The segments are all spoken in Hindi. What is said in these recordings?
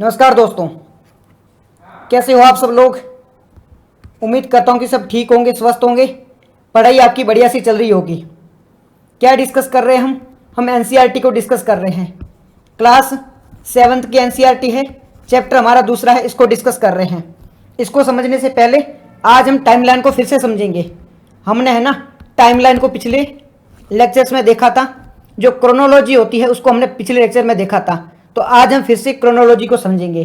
नमस्कार दोस्तों, कैसे हो आप सब लोग। उम्मीद करता हूँ कि सब ठीक होंगे, स्वस्थ होंगे। पढ़ाई आपकी बढ़िया सी चल रही होगी। क्या डिस्कस कर रहे हैं हम एनसीईआरटी को डिस्कस कर रहे हैं। क्लास 7th की एनसीईआरटी है, चैप्टर हमारा दूसरा है, इसको डिस्कस कर रहे हैं। इसको समझने से पहले आज हम टाइमलाइन को फिर से समझेंगे। हमने है ना टाइमलाइन को पिछले लेक्चर्स में देखा था, जो क्रोनोलॉजी होती है उसको हमने पिछले लेक्चर में देखा था। तो आज हम फिर से क्रोनोलॉजी को समझेंगे।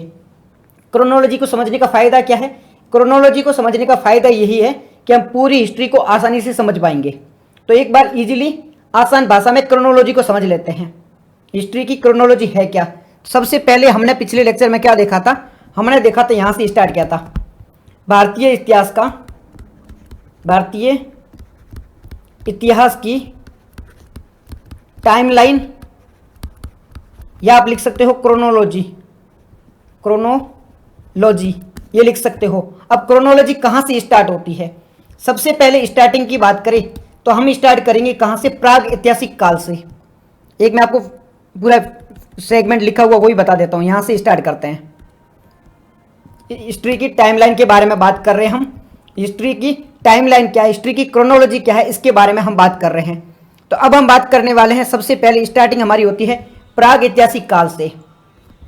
क्रोनोलॉजी को समझने का फ़ायदा क्या है? क्रोनोलॉजी को समझने का फ़ायदा यही है कि हम पूरी हिस्ट्री को आसानी से समझ पाएंगे। तो एक बार इजीली आसान भाषा में क्रोनोलॉजी को समझ लेते हैं। हिस्ट्री की क्रोनोलॉजी है क्या? सबसे पहले हमने पिछले लेक्चर में क्या देखा था? हमने देखा था, यहाँ से स्टार्ट किया था, भारतीय इतिहास की टाइमलाइन, या आप लिख सकते हो क्रोनोलॉजी ये लिख सकते हो। अब क्रोनोलॉजी कहाँ से स्टार्ट होती है? सबसे पहले स्टार्टिंग की बात करें तो हम स्टार्ट करेंगे कहाँ से? प्राग ऐतिहासिक काल से। एक मैं आपको पूरा सेगमेंट लिखा हुआ वही बता देता हूँ। यहाँ से स्टार्ट करते हैं। हिस्ट्री की टाइमलाइन के बारे में बात कर रहे हैं हम। हिस्ट्री की टाइमलाइन क्या है, हिस्ट्री की क्रोनोलॉजी क्या है, इसके बारे में हम बात कर रहे हैं। तो अब हम बात करने वाले हैं, सबसे पहले स्टार्टिंग हमारी होती है प्राग ऐतिहासिक काल से।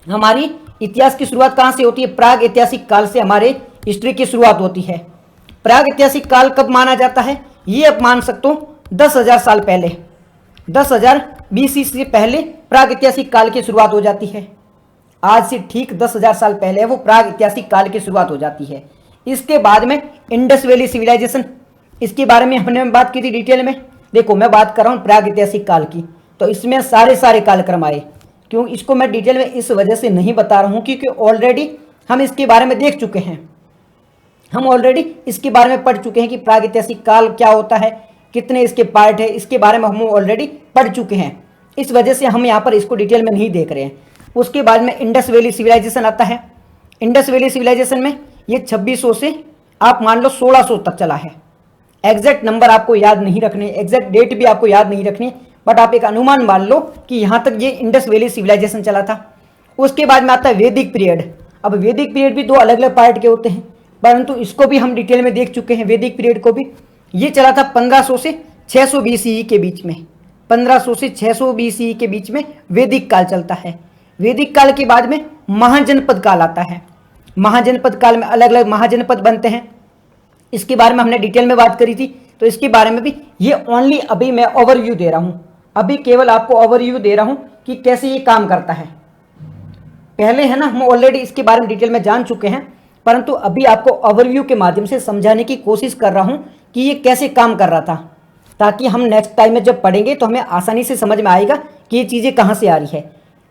हमारी इतिहास की शुरुआत कहाँ से होती है? प्राग ऐतिहासिक काल से हमारे हिस्ट्री की शुरुआत होती है। प्राग ऐतिहासिक काल कब माना जाता है? ये आप मान सकते हो 10,000 साल पहले, 10,000 BC से पहले प्राग ऐतिहासिक काल की शुरुआत हो जाती है। आज से ठीक 10,000 साल पहले वो प्राग ऐतिहासिक काल की शुरुआत हो जाती है। इसके बाद में इंडस वैली सिविलाइजेशन, इसके बारे में हमने बात की थी डिटेल में। देखो मैं बात कर रहा हूँ प्राग ऐतिहासिक काल की, तो इसमें सारे कालक्रम आए। क्यों इसको मैं डिटेल में इस वजह से नहीं बता रहा हूँ क्योंकि ऑलरेडी हम इसके बारे में देख चुके हैं। हम ऑलरेडी इसके बारे में पढ़ चुके हैं कि प्रागैतिहासिक काल क्या होता है, कितने इसके पार्ट है, इसके बारे में हम ऑलरेडी पढ़ चुके हैं। इस वजह से हम यहाँ पर इसको डिटेल में नहीं देख रहे हैं। उसके बाद में इंडस वैली सिविलाइजेशन आता है। इंडस वैली सिविलाइजेशन में ये 2600 से आप मान लो 1600 तक चला है। एग्जैक्ट नंबर आपको याद नहीं रखने, एग्जैक्ट डेट भी आपको याद नहीं रखनी, बट आप एक अनुमान मान लो कि यहाँ तक ये इंडस वैली सिविलाइजेशन चला था। उसके बाद में आता है वैदिक पीरियड। अब वैदिक पीरियड भी दो अलग अलग पार्ट के होते हैं, परंतु इसको भी हम डिटेल में देख चुके हैं। वैदिक पीरियड को भी ये चला था 1500 से 600 BCE के बीच में। 1500 से 600 BCE के बीच में वैदिक काल चलता है। वैदिक काल के बाद में महाजनपद काल आता है। महाजनपद काल में अलग अलग महाजनपद बनते हैं। इसके बारे में हमने डिटेल में बात करी थी, तो इसके बारे में भी ये ओनली अभी मैं ओवरव्यू दे रहा हूँ। अभी केवल आपको ओवरव्यू दे रहा हूँ कि कैसे ये काम करता है। पहले है ना हम ऑलरेडी इसके बारे में डिटेल में जान चुके हैं, परंतु अभी आपको ओवरव्यू के माध्यम से समझाने की कोशिश कर रहा हूँ कि ये कैसे काम कर रहा था, ताकि हम नेक्स्ट टाइम में जब पढ़ेंगे तो हमें आसानी से समझ में आएगा कि ये चीज़ें कहाँ से आ रही है।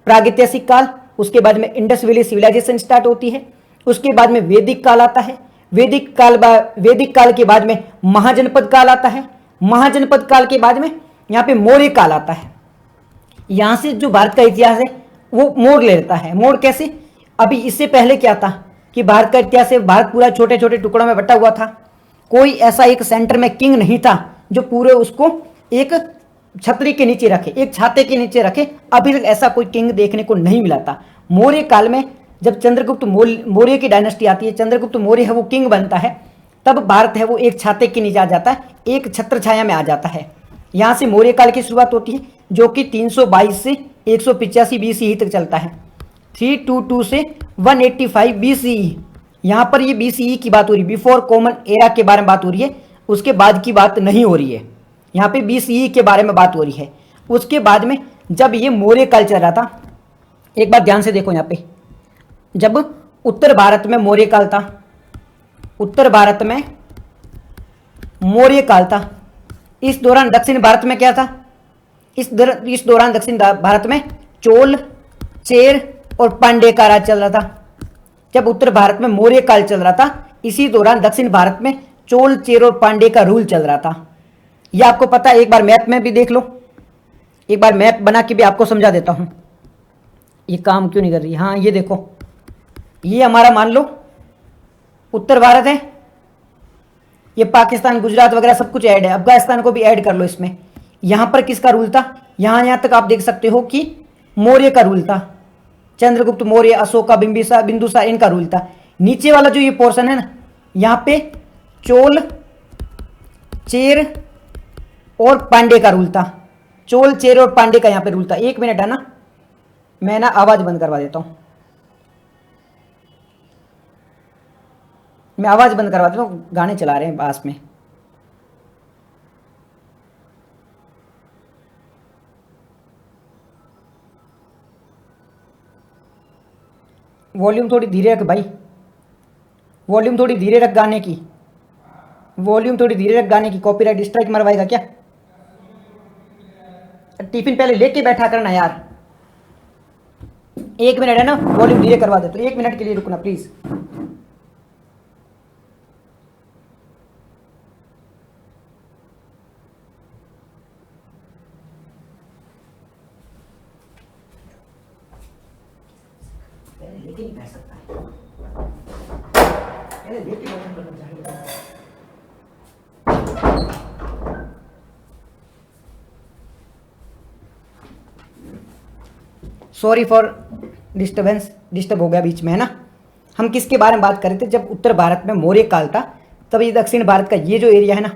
प्रागैतिहासिक काल, उसके बाद में इंडस वैली सिविलाइजेशन स्टार्ट होती है। उसके बाद में वैदिक काल आता है। वैदिक काल के बाद में महाजनपद काल आता है। महाजनपद काल के बाद में यहाँ पे मौर्य काल आता है। यहाँ से जो भारत का इतिहास है वो मोड़ लेता है। मोड़ कैसे? अभी इससे पहले क्या था कि भारत का इतिहास है, भारत पूरा छोटे छोटे टुकड़ों में बटा हुआ था। कोई ऐसा एक सेंटर में किंग नहीं था जो पूरे उसको एक छतरी के नीचे रखे, एक छाते के नीचे रखे। अभी तक ऐसा कोई किंग देखने को नहीं मिला था। मौर्य काल में जब चंद्रगुप्त मौर्य की डायनेस्टी आती है, चंद्रगुप्त मौर्य है वो किंग बनता है, तब भारत है वो एक छाते के नीचे आ जाता है, एक छत्र छाया में आ जाता है। यहाँ से मौर्य काल की शुरुआत होती है, जो कि 322 से 185 BCE तक चलता है। 322 से 185 BCE, यहाँ पर ये BCE की बात हो रही है, बिफोर कॉमन एरा के बारे में बात हो रही है, उसके बाद की बात नहीं हो रही है। यहाँ पे BCE के बारे में बात हो रही है। उसके बाद में जब ये मौर्य काल चल रहा था, एक बात ध्यान से देखो, यहाँ पे जब उत्तर भारत में मौर्य काल था, उत्तर भारत में मौर्य काल था, इस दौरान दक्षिण भारत में क्या था? इस दौरान दक्षिण भारत में चोल, चेर और पांड्य का राज चल रहा था। जब उत्तर भारत में मौर्य काल चल रहा था, इसी दौरान दक्षिण भारत में चोल, चेर और पांड्य का रूल चल रहा था। यह आपको पता है, एक बार मैप में भी देख लो, एक बार मैप बना के भी आपको समझा देता हूं। ये काम क्यों नहीं कर रही? हाँ ये देखो, ये हमारा मान लो उत्तर भारत है, ये पाकिस्तान, गुजरात वगैरह सब कुछ ऐड है, अफगानिस्तान को भी ऐड कर लो इसमें। यहाँ पर किसका रूल था? यहाँ तक आप देख सकते हो कि मौर्य का रूल था। चंद्रगुप्त मौर्य, अशोका, बिंबिसार, बिंदुसार, इनका रूल था। नीचे वाला जो ये पोर्शन है ना, यहाँ पे चोल, चेर और पांडे का रूल था। चोल, चेर और पांडे का यहाँ पे रूल था। एक मिनट है ना, मैं ना आवाज बंद करवा देता हूँ, मैं आवाज बंद करवा देता हूँ, गाने चला रहे हैं पास में। वॉल्यूम थोड़ी धीरे रख भाई, वॉल्यूम थोड़ी धीरे रख गाने की, वॉल्यूम थोड़ी धीरे रख गाने की, कॉपीराइट स्ट्राइक मरवाएगा क्या। टिफिन पहले लेके बैठा करना यार। एक मिनट है ना, वॉल्यूम धीरे करवा दे, तो एक मिनट के लिए रुकना प्लीज। लेके नहीं बैठ सकता है, लेके करना चाहिए। सॉरी फॉर डिस्टर्बेंस, डिस्टर्ब हो गया बीच में है ना। हम किसके बारे में बात कर रहे थे, जब उत्तर भारत में मौर्य काल था तब ये दक्षिण भारत का ये जो एरिया है ना,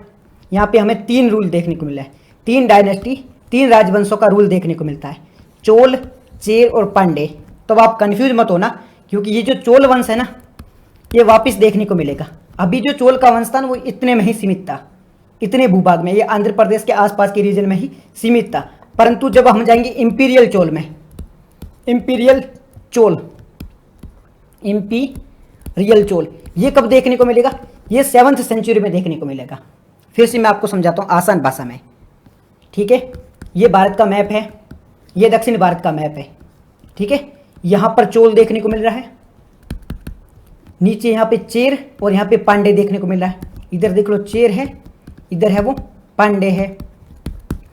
यहाँ पे हमें 3 रूल देखने को मिला है, 3 डायनेस्टी, 3 राजवंशों का रूल देखने को मिलता है, चोल, चेर और पांडे। तो अब आप कंफ्यूज मत होना, क्योंकि ये जो चोल वंश है ना, ये वापस देखने को मिलेगा। अभी जो चोल का वंश था ना, वो इतने में ही सीमित था, इतने भूभाग में, ये आंध्र प्रदेश के आसपास के रीजन में ही सीमित था। परंतु जब हम जाएंगे इंपीरियल चोल में, इंपीरियल चोल, इंपीरियल चोल, ये कब देखने को मिलेगा, ये 7th सेंचुरी में देखने को मिलेगा। फिर से मैं आपको समझाता हूँ आसान भाषा में, ठीक है। ये भारत का मैप है, ये दक्षिण भारत का मैप है, ठीक है। यहाँ पर चोल देखने को मिल रहा है, नीचे यहाँ पे चेर और यहाँ पे पांडे देखने को मिल रहा है। इधर देख लो चेर है, इधर है वो पांडे है।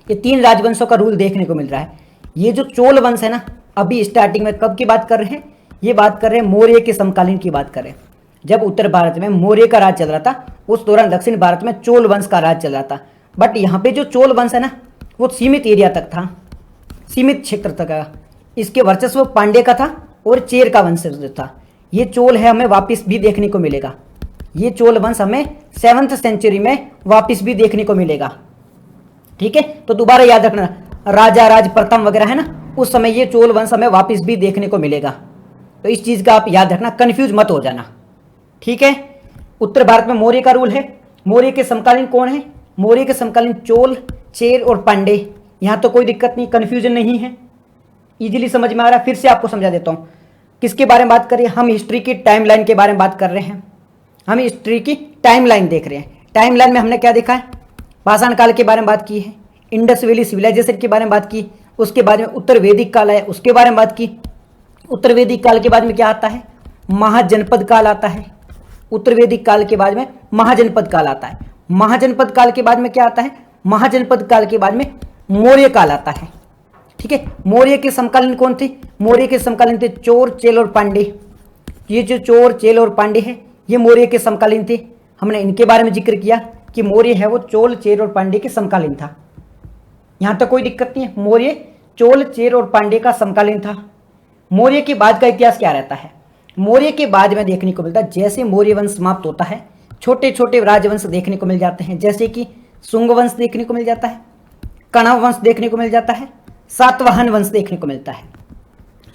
ये 3 राजवंशों का रूल देखने को मिल रहा है। ये जो चोल वंश है ना, अभी स्टार्टिंग में कब की बात कर रहे हैं, ये बात कर रहे हैं मौर्य के समकालीन की बात कर रहे हैं। जब उत्तर भारत में मौर्य का राज चल रहा था, उस दौरान दक्षिण भारत में चोल वंश का राज चल रहा था। बट यहाँ पे जो चोल वंश है ना, वो सीमित एरिया तक था, सीमित क्षेत्र तक का। इसके वर्चस्व पांडे का था और चेर का वंश था। ये चोल है हमें वापिस भी देखने को मिलेगा, ये चोल वंश हमें 7th सेंचुरी में वापिस भी देखने को मिलेगा, ठीक है। तो दोबारा याद रखना, राजा राज प्रथम वगैरह है ना, उस समय ये चोल वंश हमें वापिस भी देखने को मिलेगा। तो इस चीज़ का आप याद रखना, कंफ्यूज मत हो जाना, ठीक है। उत्तर भारत में मौर्य का रूल है। मौर्य के समकालीन कौन है, मौर्य के समकालीन चोल, चेर और पांडे। यहाँ तो कोई दिक्कत नहीं, कन्फ्यूजन नहीं है, इजीली समझ में आ रहा है। फिर से आपको समझा देता हूँ किसके बारे में बात करें, हम हिस्ट्री की टाइमलाइन के बारे में बात कर रहे हैं। हम हिस्ट्री की टाइमलाइन देख रहे हैं। टाइमलाइन में हमने क्या देखा है, पाषाण काल के बारे में बात की है, इंडस वैली सिविलाइजेशन के बारे में बात की, उसके बाद में उत्तर वैदिक काल है, उसके बारे में बात की। उत्तर वैदिक काल के बाद में क्या आता है, महाजनपद काल आता है। उत्तर वैदिक काल के बाद में महाजनपद काल आता है। महाजनपद काल के बाद में क्या आता है, महाजनपद काल के बाद में मौर्य काल आता है, ठीक है। मौर्य के समकालीन कौन थे, मौर्य के समकालीन थे चोर, चेल और पांडे। ये जो चोर, चेल और पांडे हैं, ये मौर्य के समकालीन थे। हमने इनके बारे में जिक्र किया कि मौर्य है वो चोल, चेर और पांडे के समकालीन था। यहाँ तक कोई दिक्कत नहीं है, मौर्य चोल, चेर और पांडे का समकालीन था। मौर्य के बाद का इतिहास क्या रहता है, मौर्य के बाद में देखने को मिलता है जैसे मौर्य वंश समाप्त होता है, छोटे छोटे राजवंश देखने को मिल जाते हैं, जैसे कि शुंग वंश देखने को मिल जाता है, कणव वंश देखने को मिल जाता है, सातवाहन वंश देखने को मिलता है।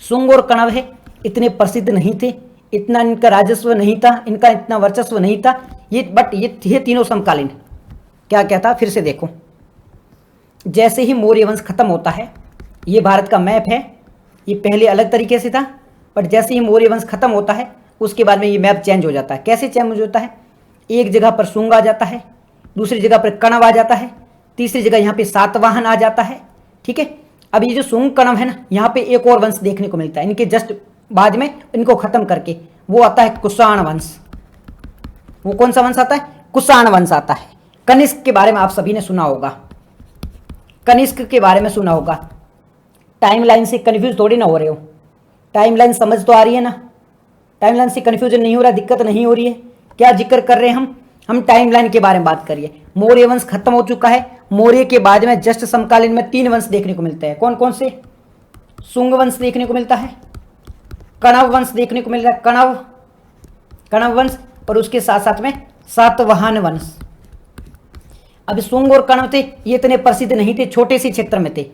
शुंग और कणव है इतने प्रसिद्ध नहीं थे, इतना इनका राजस्व नहीं था, इनका इतना वर्चस्व नहीं था ये, बट ये तीनों समकालीन। क्या क्या था फिर से देखो, जैसे ही मौर्य वंश खत्म होता है, ये भारत का मैप है, ये पहले अलग तरीके से था, बट जैसे ही मौर्य वंश खत्म होता है उसके बाद में ये मैप चेंज हो जाता है। कैसे चेंज होता है, एक जगह पर शुंग आ जाता है, दूसरी जगह पर कणव आ जाता है, तीसरी जगह यहाँ पे सातवाहन आ जाता है, ठीक है। अब ये जो शुंग कणव है ना, यहाँ पे एक और वंश देखने को मिलता है, इनके जस्ट बाद में इनको खत्म करके वो आता है कुषाण वंश। वो कौन सा वंश आता है, कुषाण वंश आता है। कनिष्क के बारे में आप सभी ने सुना होगा, कनिष्क के बारे में सुना होगा। टाइमलाइन से कंफ्यूज थोड़ी ना हो रहे हो, टाइमलाइन समझ तो आ रही है ना, टाइमलाइन से कंफ्यूजन नहीं हो रहा, दिक्कत नहीं हो रही है। क्या जिक्र कर रहे हैं हम टाइमलाइन के बारे में बात करिए। मौर्य वंश खत्म हो चुका है, मौर्य के बाद में जस्ट समकालीन में 3 वंश देखने को मिलते हैं। कौन कौन से, शुंग वंश देखने को मिलता है, कण्व वंश देखने को मिल रहा है, कण्व वंश, और उसके साथ साथ में सातवाहन वंश। अब शुंग और कण्व थे, ये इतने प्रसिद्ध नहीं थे, छोटे से क्षेत्र में थे।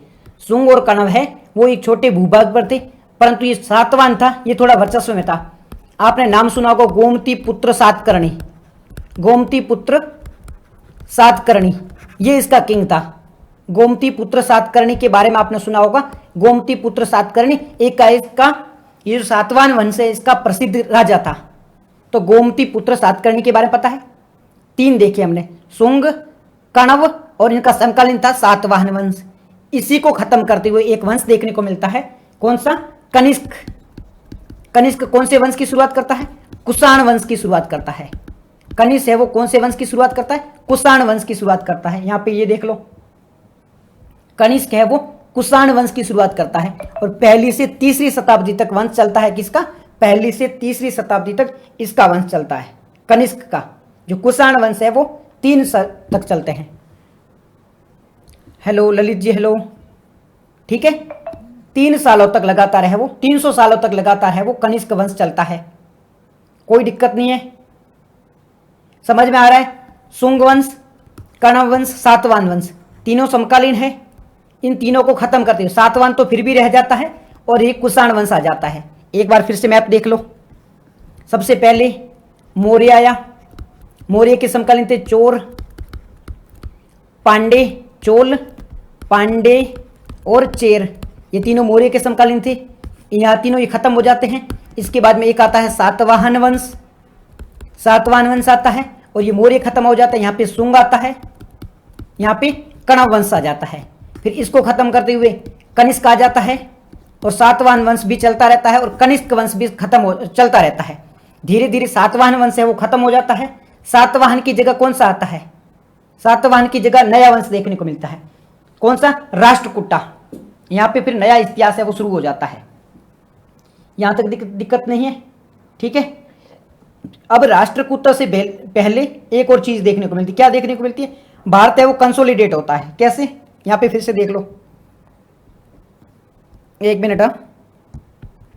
शुंग और कण्व है वो एक छोटे भूभाग पर थे, परंतु ये सातवाहन था, ये थोड़ा वर्चस्व में था। आपने नाम सुना होगा गोमती पुत्र सातकर्णी, गोमती पुत्र सातकर्णी, ये इसका किंग था। गोमती पुत्र सातकर्णी के बारे में आपने सुना होगा। गोमती पुत्र सातकर्णी एक का इसका, ये जो सातवाहन वंश है इसका प्रसिद्ध राजा था। तो गोमती पुत्र सातकर्णी के बारे में पता है। 3 देखे हमने, शुंग, कण्व और इनका समकालीन था सातवाहन वंश। इसी को खत्म करते हुए एक वंश देखने को मिलता है, कौन सा? कनिष्क। कनिष्क कौन से वंश की शुरुआत करता है? कुषाण वंश की शुरुआत करता है। कनिष्क है वो कौन से वंश की शुरुआत करता है? कुषाण वंश की शुरुआत करता है। यहां पे ये देख लो, कनिष्क है वो कुषाण वंश की शुरुआत करता है और पहली से तीसरी शताब्दी तक वंश चलता है। किसका? पहली से तीसरी शताब्दी तक इसका वंश चलता है, कनिष्क का। जो कुषाण वंश है वो 3 तक चलते हैं। हेलो ललित जी, हेलो, ठीक है। 3 सालों तक लगातार है वो, 300 सालों तक लगातार है वो कनिष्क वंश चलता है, कोई दिक्कत नहीं है, समझ में आ रहा है। शुंग वंश, कण्व वंश, सातवाहन वंश तीनों समकालीन है। इन तीनों को खत्म करते हुए सातवाहन तो फिर भी रह जाता है और एक कुषाण वंश आ जाता है। एक बार फिर से मैप देख लो। सबसे पहले मौर्य आया, मौर्य के समकालीन थे चोर, पांडे, चोल, पांडे और चेर, ये तीनों मौर्य के समकालीन थे। यहाँ तीनों ये खत्म हो जाते हैं। इसके बाद में एक आता है सातवाहन वंश, सातवाहन वंश आता है और ये मौर्य खत्म हो जाता है। यहाँ पे शुंग आता है, यहाँ पे कण्व वंश आ जाता है। फिर इसको खत्म करते हुए कनिष्क आ जाता है और सातवाहन वंश भी चलता रहता है और कनिष्क वंश भी चलता रहता है। धीरे धीरे सातवाहन वंश है वो खत्म हो जाता है। सातवाहन की जगह कौन सा आता है? सातवाहन की जगह नया वंश देखने को मिलता है, कौन सा? राष्ट्रकूटा। यहाँ पे फिर नया इतिहास है वो शुरू हो जाता है। यहाँ तक दिक्कत नहीं है, ठीक है। अब राष्ट्रकूटा से पहले एक और चीज देखने को मिलती है। क्या देखने को मिलती है? भारत है वो कंसोलिडेट होता है। कैसे? यहाँ पे फिर से देख लो, 1 मिनट।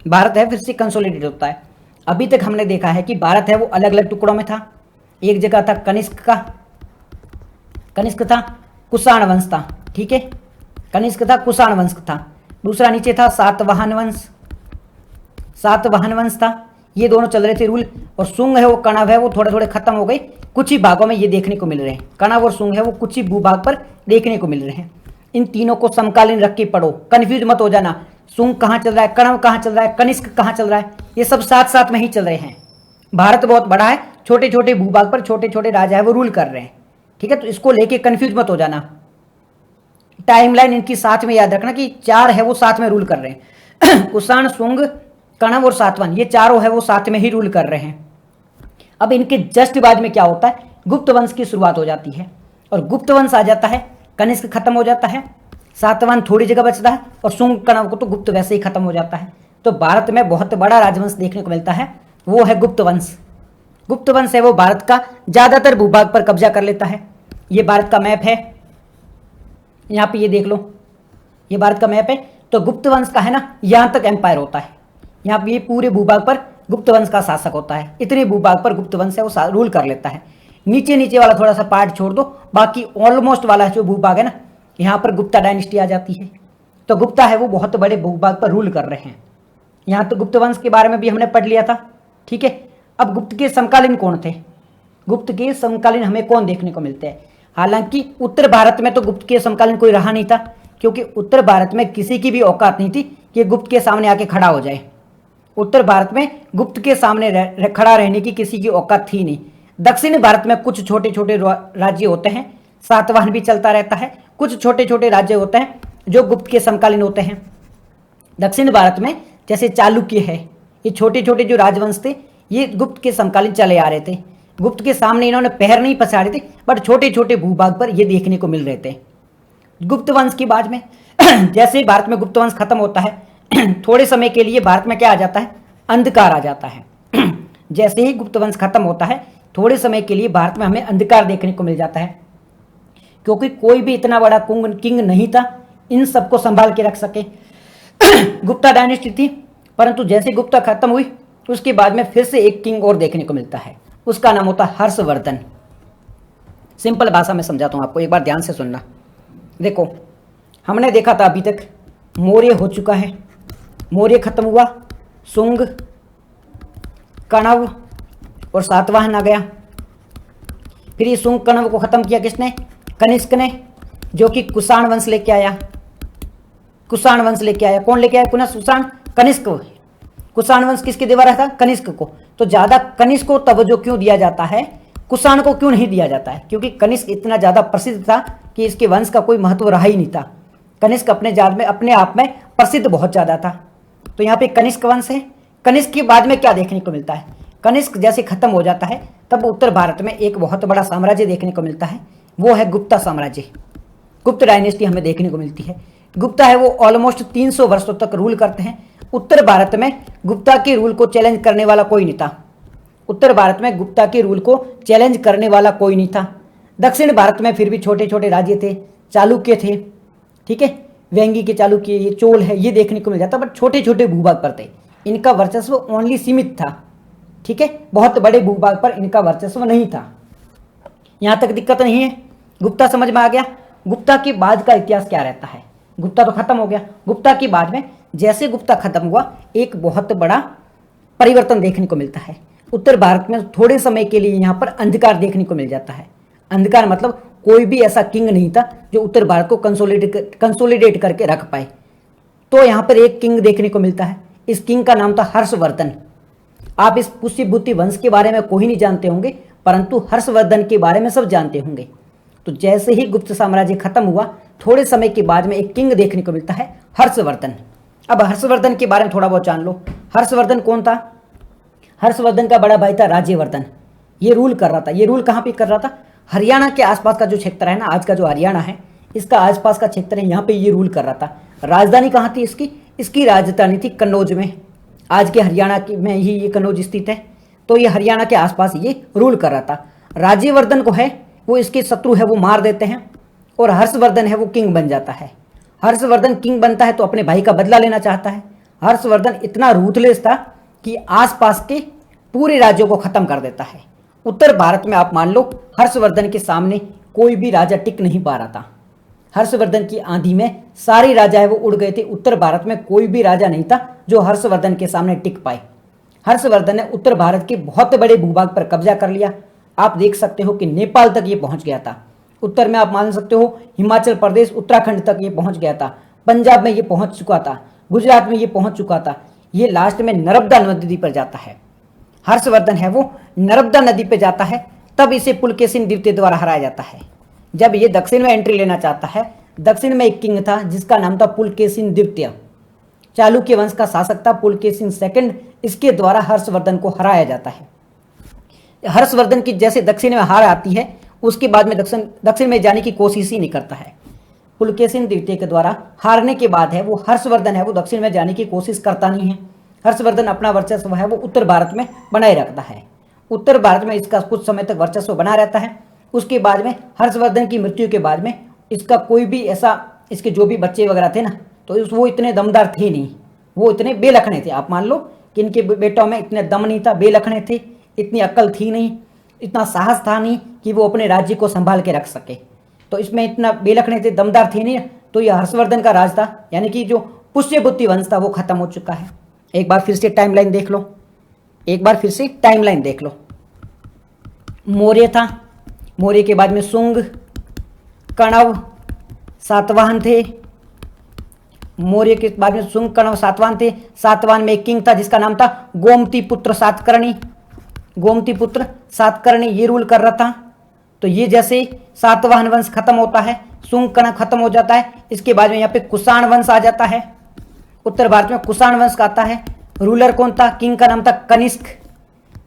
भारत है फिर से कंसोलिडेट होता है। अभी तक हमने देखा है कि भारत है वो अलग अलग टुकड़ों में था। एक जगह था कनिष्क का, कनिष्क था, कुषाण वंश था, ठीक है, कनिष्क था, कुषाण वंश था। दूसरा नीचे था सातवाहन वंश, सातवाहन वंश था। ये दोनों चल रहे थे रूल। और शुंग है वो, कण्व है वो थोड़े थोड़े खत्म हो गए, कुछ ही भागों में ये देखने को मिल रहे हैं। कण्व और शुंग है वो कुछ ही भूभाग पर देखने को मिल रहे हैं। इन तीनों को समकालीन रख के पढ़ो, कंफ्यूज मत हो जाना। शुंग कहाँ चल रहा है, कण्व कहाँ चल रहा है, कनिष्क कहाँ चल रहा है, ये सब साथ साथ में ही चल रहे हैं। भारत बहुत बड़ा है, छोटे छोटे भूभाग पर छोटे छोटे राजा है वो रूल कर रहे हैं, ठीक है। तो इसको लेके कंफ्यूज मत हो जाना। टाइमलाइन इनकी साथ में याद रखना कि 4 है वो साथ में रूल कर रहे हैं। कुषाण, शुंग, कण्व और सातवाहन, ये चारों है वो साथ में ही रूल कर रहे हैं। अब इनके जस्ट बाद में क्या होता है? गुप्त वंश की शुरुआत हो जाती है और गुप्त वंश आ जाता है। कनिष्क खत्म हो जाता है, सातवाहन थोड़ी जगह बचता है और शुंग, कण्व को तो गुप्त वैसे ही खत्म हो जाता है। तो भारत में बहुत बड़ा राजवंश देखने को मिलता है, वो है गुप्त वंश। गुप्त वंश है वो भारत का ज्यादातर भूभाग पर कब्जा कर लेता है। ये भारत का मैप है, यहाँ पे ये देख लो, ये भारत का मैप है। तो गुप्त वंश का है ना, यहाँ तक एम्पायर होता है। यहाँ पे ये पूरे भूभाग पर गुप्त वंश का शासक होता है। इतने भूभाग पर गुप्त वंश है वो रूल कर लेता है। नीचे नीचे वाला थोड़ा सा पार्ट छोड़ दो, बाकी ऑलमोस्ट वाला जो भूभाग है ना, यहाँ पर गुप्ता डायनेस्टी आ जाती है। तो गुप्ता है वो बहुत बड़े भूभाग पर रूल कर रहे हैं। यहाँ तो गुप्त वंश के बारे में भी हमने पढ़ लिया था, ठीक है। अब गुप्त के समकालीन कौन थे? गुप्त के समकालीन हमें कौन देखने को मिलते हैं? हालांकि उत्तर भारत में तो गुप्त के समकालीन कोई रहा नहीं था, क्योंकि उत्तर भारत में किसी की भी औकात नहीं थी कि गुप्त के सामने आके खड़ा हो जाए। उत्तर भारत में गुप्त के सामने खड़ा रहने की किसी की औकात थी नहीं। दक्षिण भारत में कुछ छोटे छोटे राज्य होते हैं, सातवाहन भी चलता रहता है। कुछ छोटे छोटे राज्य होते हैं जो गुप्त के समकालीन होते हैं। दक्षिण भारत में जैसे चालुक्य है, ये छोटे छोटे जो राजवंश थे ये गुप्त के समकालीन चले आ रहे थे। गुप्त के सामने इन्होंने पैर नहीं पसारे थे, बट छोटे छोटे भूभाग पर ये देखने को मिल रहे थे। गुप्त वंश के बाद में जैसे भारत में गुप्त वंश खत्म होता है, थोड़े समय के लिए भारत में क्या आ जाता है? अंधकार आ जाता है। जैसे ही गुप्त वंश खत्म होता है, थोड़े समय के लिए भारत में हमें अंधकार देखने को मिल जाता है, क्योंकि कोई भी इतना बड़ा किंग नहीं था इन सबको संभाल के रख सके। गुप्ता डायनेस्टी थी, परंतु जैसे गुप्ता खत्म हुई उसके बाद में फिर से एक किंग और देखने को मिलता है, उसका नाम होता है हर्षवर्धन। सिंपल भाषा में समझाता हूँ आपको, एक बार ध्यान से सुनना। देखो, हमने देखा था अभी तक मौर्य हो चुका है, मौर्य खत्म हुआ, शुंग, कण्व और सातवाहन आ गया। फिर ये शुंग कण्व को खत्म किया किसने? कनिष्क ने, जो कि कुषाण वंश लेके आया। कुषाण वंश लेके आया, कौन लेके आया? कुषाण, कनिष्क। कुषाण वंश किसके द्वारा था? कनिष्क को। तो ज्यादा कनिष्क को तवज्जो क्यों दिया जाता है, कुषाण को क्यों नहीं दिया जाता है? क्योंकि कनिष्क इतना ज्यादा प्रसिद्ध था कि इसके वंश का कोई महत्व रहा ही नहीं था। कनिष्क अपने आप में प्रसिद्ध बहुत ज्यादा था। तो यहाँ पे कनिष्क वंश है। कनिष्क के बाद में क्या देखने को मिलता है? कनिष्क जैसे खत्म हो जाता है तब उत्तर भारत में एक बहुत बड़ा साम्राज्य देखने को मिलता है, वो है गुप्ता साम्राज्य। गुप्त डायनेस्टी हमें देखने को मिलती है। गुप्ता है वो ऑलमोस्ट 300 वर्षों तक रूल करते हैं। उत्तर भारत में गुप्ता के रूल को चैलेंज करने वाला कोई नहीं था। उत्तर भारत में गुप्ता के रूल को चैलेंज करने वाला कोई नहीं था। दक्षिण भारत में फिर भी छोटे छोटे राज्य थे, चालुक्य थे, ठीक है, वेंगी के चालुक्य, ये चोल है, ये देखने को मिल जाता, बट छोटे छोटे भूभाग पर थे। इनका वर्चस्व ओनली सीमित था, ठीक है, बहुत बड़े भूभाग पर इनका वर्चस्व नहीं था। यहां तक दिक्कत नहीं है, गुप्ता समझ में आ गया। गुप्ता के बाद का इतिहास क्या रहता है? गुप्ता तो खत्म हो गया, गुप्ता के बाद में जैसे गुप्ता खत्म हुआ एक बहुत बड़ा परिवर्तन देखने को मिलता है। उत्तर भारत में थोड़े समय के लिए यहाँ पर अंधकार देखने को मिल जाता है। अंधकार मतलब कोई भी ऐसा किंग नहीं था जो उत्तर भारत को कंसोलिडेट करके रख पाए। तो यहाँ पर एक किंग देखने को मिलता है, इस किंग का नाम था हर्षवर्धन। आप इस पुष्यभूति वंश के बारे में कोई नहीं जानते होंगे, परंतु हर्षवर्धन के बारे में सब जानते होंगे। तो जैसे ही गुप्त साम्राज्य खत्म हुआ थोड़े समय के बाद में एक किंग देखने को मिलता है, हर्षवर्धन। अब हर्षवर्धन के बारे में थोड़ा बहुत जान लो। हर्षवर्धन कौन था? हर्षवर्धन का बड़ा भाई था राज्यवर्धन। ये रूल कर रहा था। ये रूल कहाँ पे कर रहा था? हरियाणा के आसपास का जो क्षेत्र है ना, आज का जो हरियाणा है, इसका आसपास का क्षेत्र है, यहाँ पे ये रूल कर रहा था। राजधानी कहाँ थी इसकी? इसकी राजधानी थी कन्नौज में। आज के हरियाणा में ही ये कन्नौज स्थित है। तो ये हरियाणा के आसपास ये रूल कर रहा था। राज्यवर्धन को है वो इसके शत्रु है वो मार देते हैं, और हर्षवर्धन है वो किंग बन जाता है। हर्षवर्धन किंग बनता है तो अपने भाई का बदला लेना चाहता है। हर्षवर्धन इतना रूथलेस था कि आसपास के पूरे राज्यों को खत्म कर देता है। उत्तर भारत में आप मान लो हर्षवर्धन के सामने कोई भी राजा टिक नहीं पा रहा था। हर्षवर्धन की आंधी में सारे राजा है वो उड़ गए थे। उत्तर भारत में कोई भी राजा नहीं था जो हर्षवर्धन के सामने टिक पाए। हर्षवर्धन ने उत्तर भारत के बहुत बड़े भूभाग पर कब्जा कर लिया। आप देख सकते हो कि नेपाल तक ये पहुंच गया था। उत्तर में आप मान सकते हो हिमाचल प्रदेश, उत्तराखंड तक ये पहुंच गया था। पंजाब में ये पहुंच चुका था, गुजरात में ये पहुंच चुका था। ये लास्ट में नर्मदा नदी पर जाता है। हर्षवर्धन है वो नर्मदा नदी पे जाता है, तब इसे पुलकेशिन द्वितीय द्वारा हराया जाता है। जब ये दक्षिण में एंट्री लेना चाहता है, दक्षिण में एक किंग था जिसका नाम था पुलकेशिन द्वितीय, चालुक्य वंश का शासक था पुलकेशिन सेकंड, इसके द्वारा हर्षवर्धन को हराया जाता है। हर्षवर्धन की जैसे दक्षिण में हार आती है उसके बाद में दक्षिण में जाने की कोशिश ही नहीं करता है। पुलकेशिन द्वितीय के द्वारा हारने के बाद है वो हर्षवर्धन है वो दक्षिण में जाने की कोशिश करता नहीं है। हर्षवर्धन अपना वर्चस्व है वो उत्तर भारत में बनाए रखता है। उत्तर भारत में इसका कुछ समय तक वर्चस्व बना रहता है। उसके बाद में हर्षवर्धन की मृत्यु के बाद में इसका कोई भी ऐसा, इसके जो भी बच्चे वगैरह थे ना, तो वो इतने दमदार थे नहीं, वो इतने बेलखने थे। आप मान लो कि इनके बेटों में इतने दम नहीं था, बेलखने थे, इतनी अक्ल थी नहीं, इतना साहस था नहीं कि वो अपने राज्य को संभाल के रख सके। तो इसमें इतना बेलखने थे, दमदार थे नहीं। तो ये हर्षवर्धन का राज था, यानी कि जो पुष्यभूति वंश था वो खत्म हो चुका है। एक बार फिर से टाइमलाइन देख लो, एक बार फिर से टाइमलाइन देख लो। मौर्य था, मौर्य के बाद में शुंग, कण्व, सातवाहन थे। मौर्य के बाद में शुंग, कण्व, सातवाहन थे। सातवाहन में एक किंग था जिसका नाम था गोमती पुत्र सातकर्णी। गोमती पुत्र सातकर्णी ये रूल कर रहा था। तो ये जैसे सातवाहन वंश खत्म होता है, शुंग कण्व खत्म हो जाता है, इसके बाद में यहाँ पे कुषाण वंश आ जाता है। उत्तर भारत में कुषाण वंश का आता है। रूलर कौन था? किंग का नाम था कनिष्क।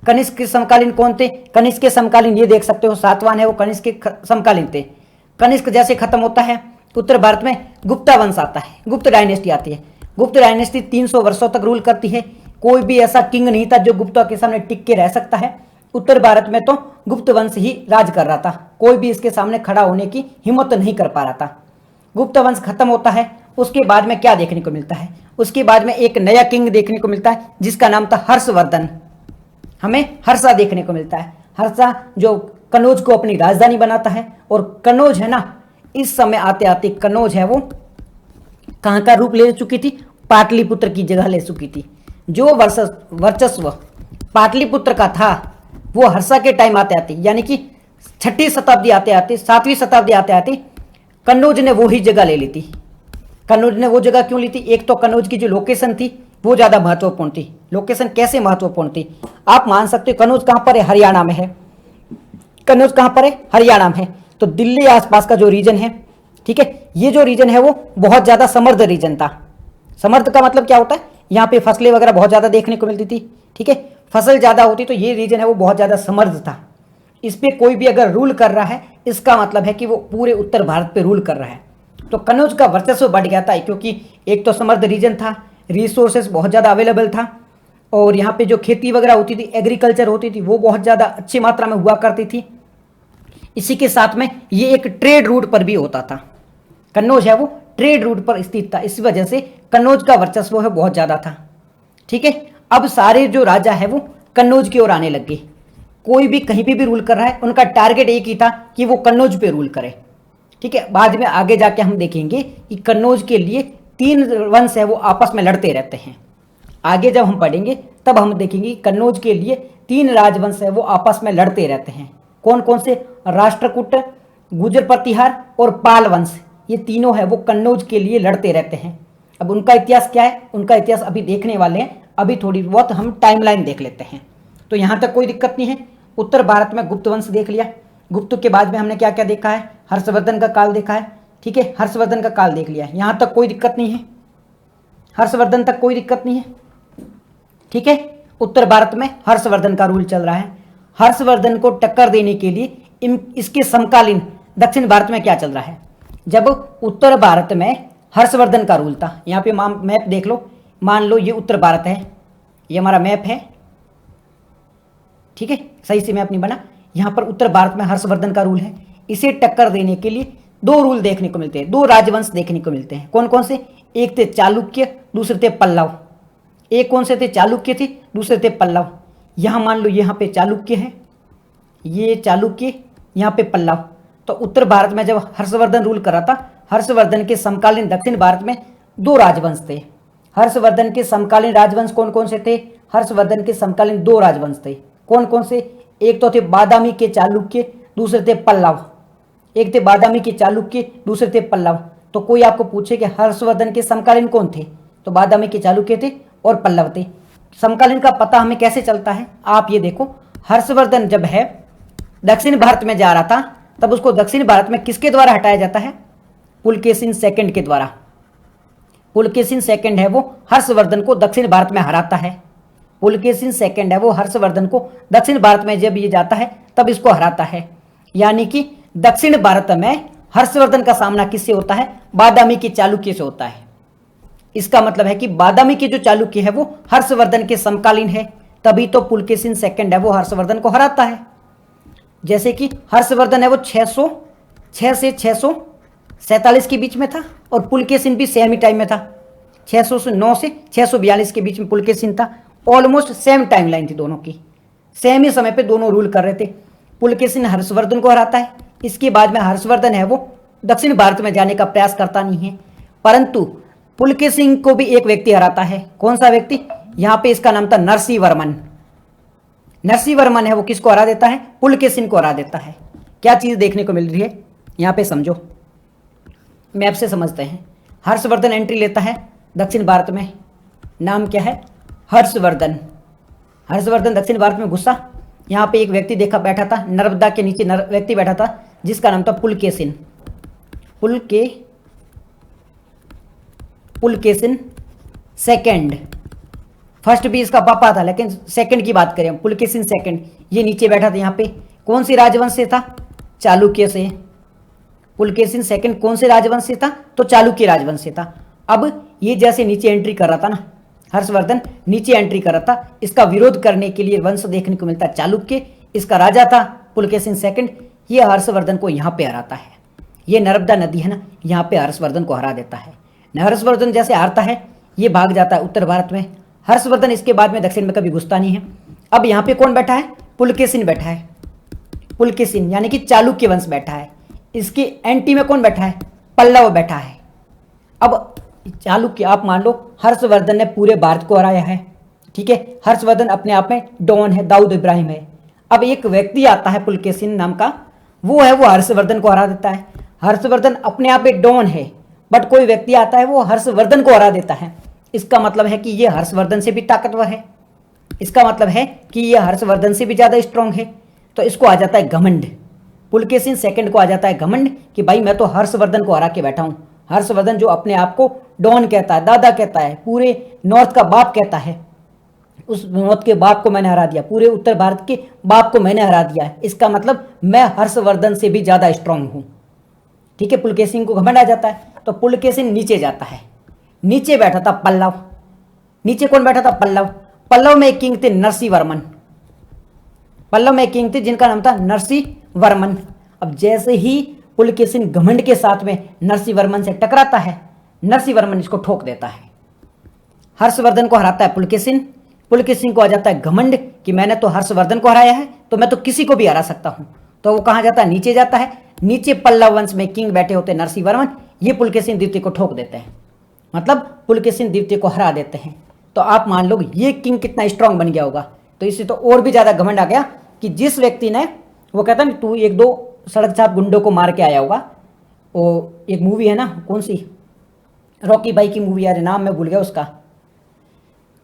कनिष्क के समकालीन कौन थे? कनिष्क के समकालीन ये देख सकते हो, सातवाहन है वो कनिष्क के समकालीन थे। कनिष्क जैसे खत्म होता है उत्तर भारत में गुप्ता वंश आता है, गुप्त डायनेस्टी आती है। गुप्त डायनेस्टी 300 वर्षों तक रूल करती है। कोई भी ऐसा किंग नहीं था जो गुप्ता के सामने टिक के रह सकता है। उत्तर भारत में तो गुप्त वंश ही राज कर रहा था, कोई भी इसके सामने खड़ा होने की हिम्मत नहीं कर पा रहा था। गुप्त वंश खत्म होता है, उसके बाद में क्या देखने को मिलता है, उसके बाद में एक नया किंग देखने को मिलता है जिसका नाम था हर्षवर्धन। हमें हर्षा देखने को मिलता है, हर्षा जो कनौज को अपनी राजधानी बनाता है। और कनौज है ना, इस समय आते आते कनौज है वो कहाँ का रूप ले चुकी थी, पाटलिपुत्र की जगह ले चुकी थी। जो वर्चस्व पाटलिपुत्र का था वो हर्षा के टाइम आते आते यानी कि 6वीं शताब्दी आते आते 7वीं शताब्दी आते आते कन्नौज ने वो ही जगह ले ली थी। कन्नौज ने वो जगह क्यों ली थी, एक तो कन्नौज की जो लोकेशन थी वो ज़्यादा महत्वपूर्ण थी। लोकेशन कैसे महत्वपूर्ण थी, आप मान सकते हो कन्नौज कहाँ पर है, हरियाणा में है। कन्नौज कहाँ पर है, हरियाणा में है। तो दिल्ली आसपास का जो रीजन है, ठीक है, ये जो रीजन है वो बहुत ज़्यादा समृद्ध रीजन था। समृद्ध का मतलब क्या होता है, यहाँ पे फसलें वगैरह बहुत ज़्यादा देखने को मिलती थी, ठीक है, फसल ज़्यादा होती तो ये रीजन है वो बहुत ज़्यादा समृद्ध था। इस पर कोई भी अगर रूल कर रहा है इसका मतलब है कि वो पूरे उत्तर भारत पे रूल कर रहा है। तो कन्नौज का वर्चस्व बढ़ गया था क्योंकि एक तो समृद्ध रीजन था, रिसोर्सेज बहुत ज़्यादा अवेलेबल था, और यहाँ पे जो खेती वगैरह होती थी, एग्रीकल्चर होती थी, वो बहुत ज़्यादा अच्छी मात्रा में हुआ करती थी। इसी के साथ में ये एक ट्रेड रूट पर भी होता था। कन्नौज है वो ट्रेड रूट पर स्थित था, इस वजह से कन्नौज का वर्चस्व है बहुत ज़्यादा था। ठीक है, अब सारे जो राजा है वो कन्नौज की ओर आने लग गए। कोई भी कहीं पे भी रूल कर रहा है, उनका टारगेट एक ही था कि वो कन्नौज पे रूल करे। ठीक है, बाद में आगे जाके हम देखेंगे कि कन्नौज के लिए 3 वंश है वो आपस में लड़ते रहते हैं। आगे जब हम पढ़ेंगे तब हम देखेंगे कि कन्नौज के लिए 3 राजवंश है वो आपस में लड़ते रहते हैं। कौन कौन से, राष्ट्रकूट, गुर्जर प्रतिहार और पाल वंश, ये तीनों है वो कन्नौज के लिए लड़ते रहते हैं। अब उनका इतिहास क्या है, उनका इतिहास अभी देखने वाले हैं। अभी थोड़ी बहुत हम टाइमलाइन देख लेते हैं। तो यहाँ तक कोई दिक्कत नहीं है। उत्तर भारत में गुप्त वंश देख लिया, गुप्त के बाद में हमने क्या क्या देखा है, हर्षवर्धन का काल देखा है। ठीक है, हर्षवर्धन का काल देख लिया, यहाँ तक कोई दिक्कत नहीं है, हर्षवर्धन तक कोई दिक्कत नहीं है। ठीक है, उत्तर भारत में हर्षवर्धन का रूल चल रहा है। हर्षवर्धन को टक्कर देने के लिए इसके समकालीन दक्षिण भारत में क्या चल रहा है। जब उत्तर भारत में हर्षवर्धन का रूल था, यहाँ पे मैप देख लो, मान लो ये उत्तर भारत है, ये हमारा मैप है। ठीक है, सही से मैप नहीं बना, यहाँ पर उत्तर भारत में हर्षवर्धन का रूल है। इसे टक्कर देने के लिए 2 रूल देखने को मिलते हैं, 2 राजवंश देखने को मिलते हैं। कौन कौन से, एक थे चालुक्य, दूसरे थे पल्लव। एक कौन से थे, चालुक्य थे, दूसरे थे पल्लव। यहाँ मान लो यहाँ पे चालुक्य है, ये चालुक्य, यहाँ पे पल्लव। तो उत्तर भारत में जब हर्षवर्धन रूल कर रहा था, हर्षवर्धन के समकालीन दक्षिण भारत में 2 राजवंश थे। हर्षवर्धन के समकालीन राजवंश कौन कौन से थे, हर्षवर्धन के समकालीन 2 राजवंश थे। कौन कौन से, एक तो थे बादामी के चालुक्य, दूसरे थे पल्लव। एक थे बादामी के चालुक्य, दूसरे थे पल्लव। तो कोई आपको पूछे कि हर्षवर्धन के समकालीन कौन थे, तो बादामी के चालुक्य थे और पल्लव थे। समकालीन का पता हमें कैसे चलता है, आप ये देखो, हर्षवर्धन जब है दक्षिण भारत में जा रहा था तब उसको दक्षिण भारत में किसके द्वारा हटाया जाता है, पुलकेशिन सेकंड के द्वारा। पुलकेशिन सेकंड है वो हर्षवर्धन को दक्षिण भारत में हराता है। पुलकेशिन सेकंड है वो हर्षवर्धन को दक्षिण भारत में जब ये जाता है तब इसको हराता है। यानी कि दक्षिण भारत में हर्षवर्धन का सामना किससे होता है, बादामी के चालुक्य से होता है। इसका मतलब है कि बादामी के जो चालुक्य है वो हर्षवर्धन के समकालीन है, तभी तो पुलकेशिन सेकंड है वो हर्षवर्धन को हराता है। जैसे कि हर्षवर्धन है वो 606 से 647 के बीच में था और पुलकेशिन भी सेम ही टाइम में था, 609 से 642 के बीच में पुलकेशिन था। ऑलमोस्ट सेम टाइमलाइन थी दोनों की, सेम ही समय पे दोनों रूल कर रहे थे। पुलकेशिन हर्षवर्धन को हराता है, इसके बाद में हर्षवर्धन है वो दक्षिण भारत में जाने का प्रयास करता नहीं है, परंतु पुलकेशिन को भी एक व्यक्ति हराता है। कौन सा व्यक्ति, यहाँ पे इसका नाम था नरसिंहवर्मन। नरसिंहवर्मन है वो किसको हरा देता है, पुलकेशिन को हरा देता है। क्या चीज देखने को मिल रही है यहाँ पे, समझो, मैप से समझते हैं। हर्षवर्धन एंट्री लेता है दक्षिण भारत में, नाम क्या है, हर्षवर्धन। हर्षवर्धन दक्षिण भारत में घुसा, यहाँ पे एक व्यक्ति देखा बैठा था, नर्मदा के नीचे व्यक्ति बैठा था जिसका नाम था पुलकेशिन। पुलकेशिन सेकंड, फर्स्ट भी इसका पापा था लेकिन सेकंड की बात करें, पुलकेशिन सेकंड, ये नीचे बैठा था। यहाँ पे कौन सी राजवंश से था, चालुक्य से। पुलकेशिन सेकंड कौन से राजवंश से था, तो चालुक्य राजवंश से था। अब ये जैसे नीचे एंट्री कर रहा था ना, हर्षवर्धन नीचे एंट्री कर रहा था, इसका विरोध करने के लिए वंश देखने को मिलता है चालुक्य, इसका राजा था पुलकेशिन सेकंड। ये हर्षवर्धन को यहाँ पे हराता है, ये नर्मदा नदी है ना, यहाँ पे हर्षवर्धन को हरा देता है। हर्षवर्धन जैसे हारता है, ये भाग जाता है उत्तर भारत में। हर्षवर्धन इसके बाद में दक्षिण में कभी घुसता नहीं है। अब यहाँ पे कौन बैठा है? पुलकेशिन बैठा है। पुलकेशिन यानी कि चालुक्य वंश बैठा है। इसके एंटी में कौन बैठा है? पल्लव बैठा है। अब चालुक्य, आप मान लो हर्षवर्धन ने पूरे भारत को हराया है, ठीक है। हर्षवर्धन अपने आप में डॉन है, दाऊद इब्राहिम है। अब एक व्यक्ति आता है पुलकेशिन नाम का, वो हर्षवर्धन को हरा देता है। हर्षवर्धन अपने आप में डॉन है, बट कोई व्यक्ति आता है वो हर्षवर्धन को हरा देता है। इसका मतलब है कि ये हर्षवर्धन से भी ताकतवर है, इसका मतलब है कि ये हर्षवर्धन से भी ज़्यादा स्ट्रांग है। तो इसको आ जाता है घमंड। पुलकेशिन सेकंड को आ जाता है घमंड कि भाई मैं तो हर्षवर्धन को हरा के बैठा हूँ। हर्षवर्धन जो अपने आप को डॉन कहता है, दादा कहता है, पूरे नॉर्थ का बाप कहता है, उस नॉर्थ के बाप को मैंने हरा दिया, पूरे उत्तर भारत के बाप को मैंने हरा दिया है। इसका मतलब मैं हर्षवर्धन से भी ज़्यादा स्ट्रांग हूँ, ठीक है। पुलकेशिन को घमंड आ जाता है। तो पुलकेशिन नीचे जाता है। नीचे बैठा था पल्लव। नीचे कौन बैठा था? पल्लव। पल्लव में एक किंग थे नरसिंह वर्मन। पल्लव में एक किंग थे जिनका नाम था नरसिंह वर्मन। अब जैसे ही पुलकेशिन घमंड के साथ में नरसिंह वर्मन से टकराता है, नरसिंह वर्मन इसको ठोक देता है। हर्षवर्धन को हराता है पुलकेशिन। पुलकेशिन को आ जाता है घमंड कि मैंने तो हर्षवर्धन को हराया है, तो मैं तो किसी को भी हरा सकता हूं। तो वो कहां जाता है? नीचे जाता है। नीचे पल्लव वंश में किंग बैठे होते नरसिंह वर्मन, ये पुलकेशिन द्वितीय को ठोक देते हैं, मतलब पुलकेशिन द्वितीय को हरा देते हैं। तो आप मान लो ये किंग कितना स्ट्रांग बन गया होगा। तो इससे तो और भी ज्यादा घमंड आ गया कि जिस व्यक्ति ने, वो कहता है तू एक दो सड़क छाप गुंडों को मार के आया होगा। वो एक मूवी है ना, कौन सी, रॉकी भाई की मूवी, यार नाम मैं भूल गया उसका,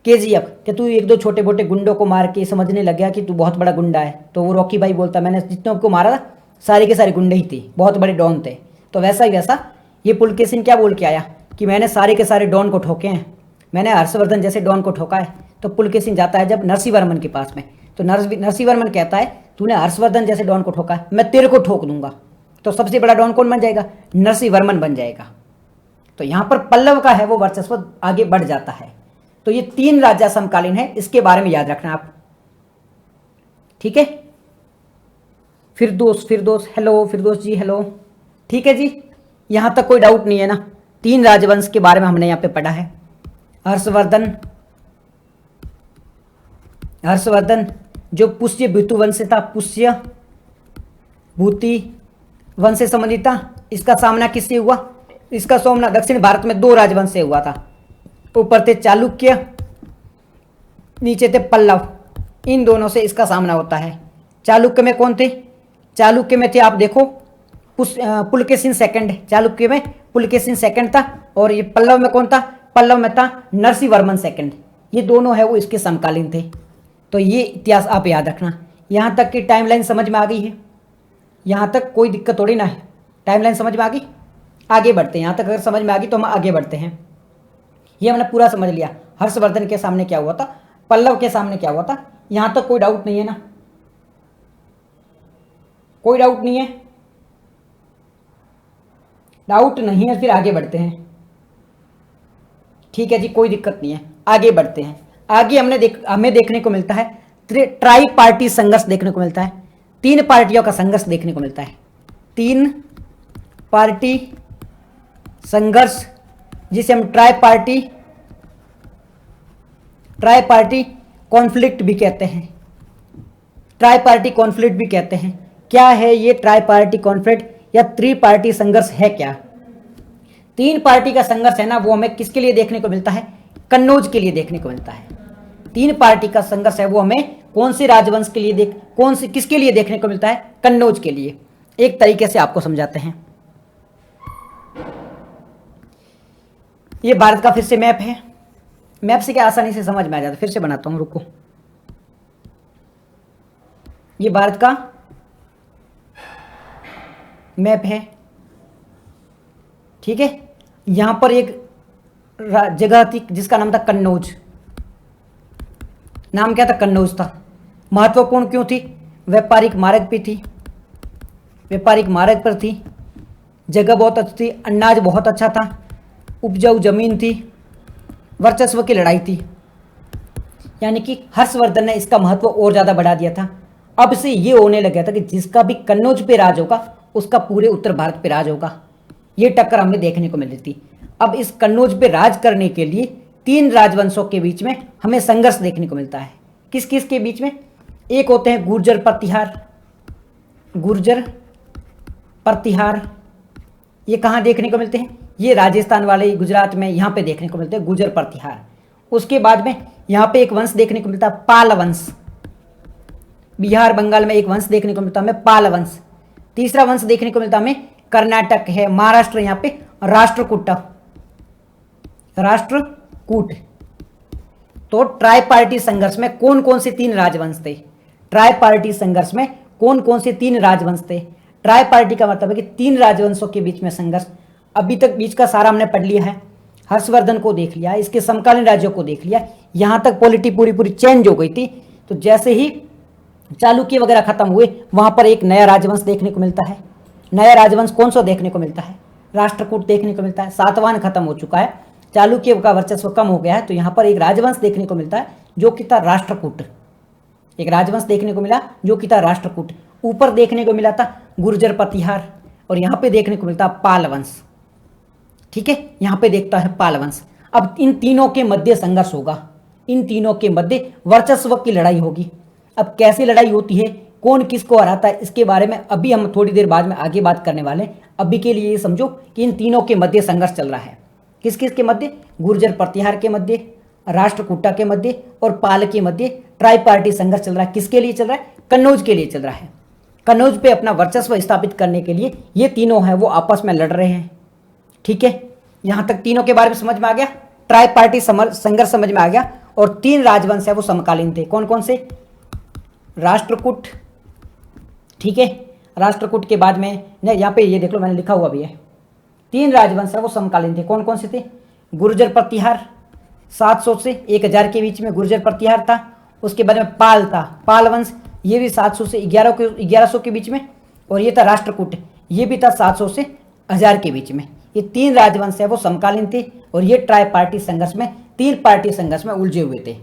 KGF, कि तू एक दो छोटे मोटे गुंडों को मार के समझने लग गया कि तू बहुत बड़ा गुंडा है। तो वो रॉकी भाई बोलता मैंने जितने को मारा था सारे के सारे गुंडे ही थे, बहुत बड़े डॉन थे। तो वैसा ही वैसा ये पुलकेशिन क्या बोल के आया कि मैंने सारे के सारे डॉन को ठोके हैं, मैंने हर्षवर्धन जैसे डॉन को ठोका है। तो पुलकेशिन जाता है जब नरसिंह वर्मन के पास में, तो नरसिंह वर्मन कहता है तूने हर्षवर्धन जैसे डॉन को ठोका है, मैं तेरे को ठोक दूंगा। तो सबसे बड़ा डॉन कौन बन जाएगा? नरसिंह वर्मन बन जाएगा। तो यहां पर पल्लव का है वो वर्चस्व आगे बढ़ जाता है। तो ये 3 राजा समकालीन है, इसके बारे में याद रखना आप, ठीक है। फिरदौस हेलो, फिरदौस जी हेलो, ठीक है जी। यहां तक कोई डाउट नहीं है ना? 3 राजवंश के बारे में हमने यहां पे पढ़ा है। हर्षवर्धन जो पुष्य भूतु वंश से था, पुष्य भूति वंश से संबंधित था। इसका सामना किससे हुआ? इसका सामना दक्षिण भारत में 2 राजवंश से हुआ था। ऊपर थे चालुक्य, नीचे थे पल्लव, इन दोनों से इसका सामना होता है। चालुक्य में कौन थे? चालुक्य में थे आप देखो पुलकेशिन सेकंड, चालुक्य में पुलकेशिन सेकंड था। और ये पल्लव में कौन था? पल्लव में था नरसिंह वर्मन सेकंड। ये दोनों है वो इसके समकालीन थे। तो ये इतिहास आप याद रखना। यहाँ तक की टाइमलाइन समझ में आ गई है? यहाँ तक कोई दिक्कत थोड़ी ना है, टाइमलाइन समझ में आ गई। आगे बढ़ते हैं, यहाँ तक अगर समझ में आ गई तो हम आगे बढ़ते हैं। ये हमने पूरा समझ लिया, हर्षवर्धन के सामने क्या हुआ था, पल्लव के सामने क्या हुआ था। यहाँ तक कोई डाउट नहीं है ना? कोई डाउट नहीं है? डाउट नहीं है, फिर आगे बढ़ते हैं, ठीक है जी, कोई दिक्कत नहीं है। आगे बढ़ते हैं। आगे हमें देखने को मिलता है ट्राई पार्टी संघर्ष देखने को मिलता है। 3 पार्टियों का संघर्ष देखने को मिलता है। 3 पार्टी संघर्ष, जिसे हम ट्राई पार्टी कॉन्फ्लिक्ट भी कहते हैं। ट्राई पार्टी कॉन्फ्लिक्ट भी कहते हैं। क्या है ये ट्राई पार्टी कॉन्फ्लिक्ट या 3 पार्टी संघर्ष है क्या? 3 पार्टी का संघर्ष है ना, वो हमें किसके लिए देखने को मिलता है? कन्नौज के लिए देखने को मिलता है। 3 पार्टी का संघर्ष है वो हमें कौन से राजवंश के लिए किसके लिए देखने को मिलता है? कन्नौज के लिए। एक तरीके से आपको समझाते हैं। ये भारत का फिर से मैप है। मैप से क्या आसानी से समझ में आ जाता है, फिर से बनाता हूं, रुको। ये भारत का मैप है, ठीक है। यहां पर एक जगह थी जिसका नाम था कन्नौज। नाम क्या था? कन्नौज था। महत्वपूर्ण क्यों थी? व्यापारिक मार्ग पे थी, व्यापारिक मार्ग पर थी। जगह बहुत अच्छी थी, अनाज बहुत अच्छा था, उपजाऊ जमीन थी, वर्चस्व की लड़ाई थी। यानी कि हर्षवर्धन ने इसका महत्व और ज़्यादा बढ़ा दिया था। अब से ये होने लग गया था कि जिसका भी कन्नौज पे राज होगा उसका पूरे उत्तर भारत पे राज होगा। ये टक्कर हमें देखने को मिली थी। अब इस कन्नौज पे राज करने के लिए 3 राजवंशों के बीच में हमें संघर्ष देखने को मिलता है। किस किस के बीच में? एक होते हैं गुर्जर प्रतिहार। गुर्जर प्रतिहार ये कहाँ देखने को मिलते हैं? ये राजस्थान वाले, गुजरात में यहाँ पे देखने को मिलते हैं गुर्जर प्रतिहार। उसके बाद में यहाँ पे एक वंश देखने को मिलता है पाल वंश। बिहार बंगाल में एक वंश देखने को मिलता है हमें पाल वंश। तीसरा वंश देखने को मिलता है हमें कर्नाटक है, महाराष्ट्र, यहाँ पे राष्ट्रकूट। राष्ट्रकूट। तो ट्राई पार्टी संघर्ष में कौन कौन से 3 राजवंश थे? ट्राई पार्टी संघर्ष में कौन कौन से 3 राजवंश थे? ट्राई पार्टी का मतलब है कि 3 राजवंशों के बीच में संघर्ष। अभी तक बीच का सारा हमने पढ़ लिया है, हर्षवर्धन को देख लिया, इसके समकालीन राज्यों को देख लिया, यहाँ तक पॉलिटी पूरी चेंज हो गई थी। तो जैसे ही चालुक्य वगैरह खत्म हुए, वहां पर एक नया राजवंश देखने को मिलता है। नया राजवंश कौन सा देखने को मिलता है? राष्ट्रकूट देखने को मिलता है। सातवाहन खत्म हो चुका है, चालुक्य का वर्चस्व कम हो गया है, तो यहाँ पर एक राजवंश देखने को मिलता है जो कि था राष्ट्रकूट। एक राजवंश देखने को मिला जो कि था राष्ट्रकूट। ऊपर देखने को मिला था गुर्जर प्रतिहार, और यहाँ पे देखने को मिलता पाल वंश। ठीक है, यहाँ पे देखता है पाल वंश। अब इन तीनों के मध्य संघर्ष होगा, इन तीनों के मध्य वर्चस्व की लड़ाई होगी। अब कैसे लड़ाई होती है, कौन किसको हराता है, इसके बारे में अभी हम थोड़ी देर बाद में आगे बात करने वाले हैं। अभी के लिए ये समझो कि इन तीनों के मध्य संघर्ष चल रहा है। किस किस के मध्य? गुर्जर प्रतिहार के मध्य, राष्ट्रकूटा के मध्य और पाल के मध्य ट्राई पार्टी संघर्ष चल रहा है। किसके लिए चल रहा है? कन्नौज के लिए चल रहा है। कन्नौज पे अपना वर्चस्व स्थापित करने के लिए ये तीनों हैं वो आपस में लड़ रहे हैं। ठीक है, यहां तक तीनों के बारे में समझ में आ गया। ट्राई पार्टी संघर्ष समझ में आ गया। और 3 राजवंश है वो समकालीन थे। कौन कौन से? राष्ट्रकूट। ठीक है, राष्ट्रकूट के बाद में यहाँ पे ये देख लो, मैंने लिखा हुआ भी है। 3 राजवंश है वो समकालीन थे। कौन कौन से थे? गुर्जर प्रतिहार 700 से 1000 के बीच में गुर्जर प्रतिहार था। उसके बाद में पाल था, पाल वंश, ये भी 700 से 1100 के बीच में। और ये था राष्ट्रकूट, ये भी था 700 से 1000 के बीच में। ये 3 राजवंश है वो समकालीन थे और ये ट्राई पार्टी संघर्ष में, 3 पार्टी संघर्ष में उलझे हुए थे।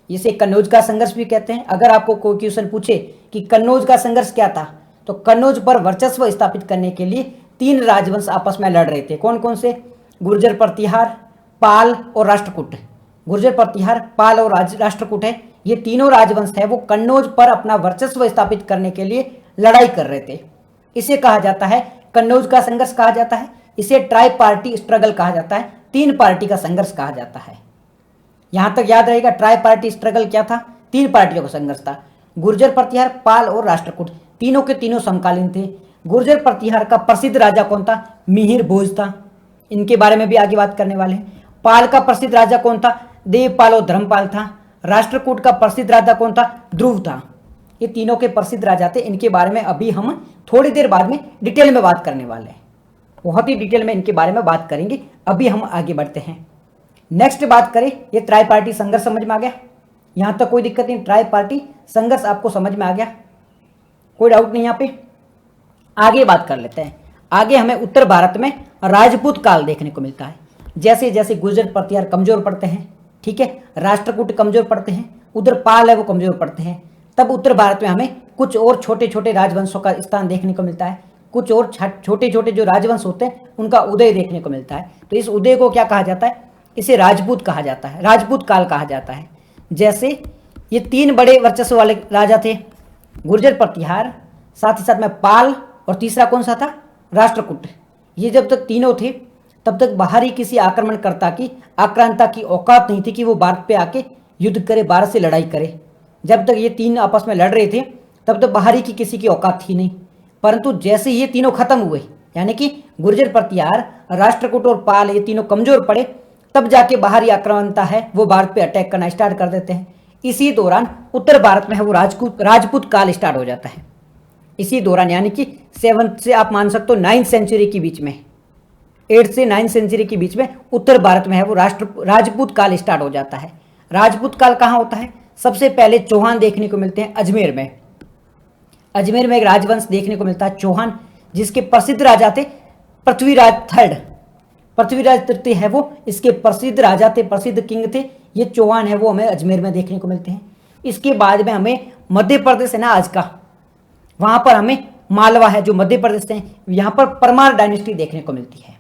इसे कन्नौज का संघर्ष भी कहते हैं। अगर आपको कोई क्वेश्चन पूछे कि कन्नौज का संघर्ष क्या था, तो कन्नौज पर वर्चस्व स्थापित करने के लिए 3 राजवंश आपस में लड़ रहे थे। कौन कौन से? गुर्जर प्रतिहार, पाल और राष्ट्रकूट। गुर्जर प्रतिहार, पाल और राष्ट्रकूट है, ये तीनों राजवंश है वो कन्नौज पर अपना वर्चस्व स्थापित करने के लिए लड़ाई कर रहे थे। इसे कहा जाता है कन्नौज का संघर्ष कहा जाता है। इसे ट्राई पार्टी स्ट्रगल कहा जाता है, 3 पार्टी का संघर्ष कहा जाता है। यहां तक याद रहेगा। ट्राई पार्टी स्ट्रगल क्या था? 3 पार्टियों का संघर्ष था। गुर्जर प्रतिहार, पाल और राष्ट्रकूट, तीनों के तीनों समकालीन थे। गुर्जर प्रतिहार का प्रसिद्ध राजा कौन था? मिहिर भोज था। इनके बारे में भी आगे बात करने वाले हैं। पाल का प्रसिद्ध राजा कौन था? देवपाल और धर्मपाल था। राष्ट्रकूट का प्रसिद्ध राजा कौन था? ध्रुव था। ये तीनों के प्रसिद्ध राजा थे। इनके बारे में अभी हम थोड़ी देर बाद में डिटेल में बात करने वाले हैं, बहुत ही डिटेल में इनके बारे में बात करेंगे। अभी हम आगे बढ़ते हैं। नेक्स्ट बात करें, ये ट्राई पार्टी संघर्ष समझ में आ गया, यहां तक कोई दिक्कत नहीं। ट्राई पार्टी संघर्ष आपको समझ में आ गया, कोई डाउट नहीं। यहां पे आगे बात कर लेते हैं। आगे हमें उत्तर भारत में राजपूत काल देखने को मिलता है। जैसे जैसे गुर्जर प्रतिहार कमजोर पड़ते हैं, ठीक है, राष्ट्रकूट कमजोर पड़ते हैं, उधर पाल है वो कमजोर पड़ते हैं, तब उत्तर भारत में हमें कुछ और छोटे छोटे राजवंशों का स्थान देखने को मिलता है। कुछ और छोटे छोटे जो राजवंश होते हैं उनका उदय देखने को मिलता है। तो इस उदय को क्या कहा जाता है? इसे राजपूत कहा जाता है, राजपूत काल कहा जाता है। जैसे ये 3 बड़े वर्चस्व वाले राजा थे, गुर्जर प्रतिहार, साथ ही साथ में पाल, और तीसरा कौन सा था? राष्ट्रकूट। ये जब तक तीनों थे तब तक बाहरी किसी आक्रमणकर्ता की, आक्रांता की औकात नहीं थी कि वो भारत पे आके युद्ध करे, भारत से लड़ाई करे। जब तक ये 3 आपस में लड़ रहे थे तब तक बाहरी की किसी की औकात थी नहीं। परंतु जैसे ये तीनों खत्म हुए, यानी कि गुर्जर प्रतिहार, राष्ट्रकूट और पाल ये तीनों कमजोर पड़े, तब जाके बाहरी आक्रांता है वो भारत पे अटैक करना स्टार्ट कर देते हैं। इसी दौरान उत्तर भारत में है वो राजपूत काल स्टार्ट हो जाता है। इसी दौरान यानी कि 7th से आप मान सकते हो 9th सेंचुरी के बीच में, 8th से 9th सेंचुरी के बीच में उत्तर भारत में है वो राजपूत काल स्टार्ट हो जाता है। राजपूत काल कहाँ होता है? सबसे पहले चौहान देखने को मिलते हैं अजमेर में। अजमेर में एक राजवंश देखने को मिलता है चौहान, जिसके प्रसिद्ध राजा थे पृथ्वीराज III। पृथ्वीराज तृतीय है वो इसके प्रसिद्ध राजा थे, प्रसिद्ध किंग थे। ये चौहान है वो हमें अजमेर में देखने को मिलते हैं। इसके बाद में हमें मध्य प्रदेश है ना आज का, वहां पर हमें मालवा है जो मध्य प्रदेश से, यहाँ पर परमार डायनेस्टी देखने को मिलती है।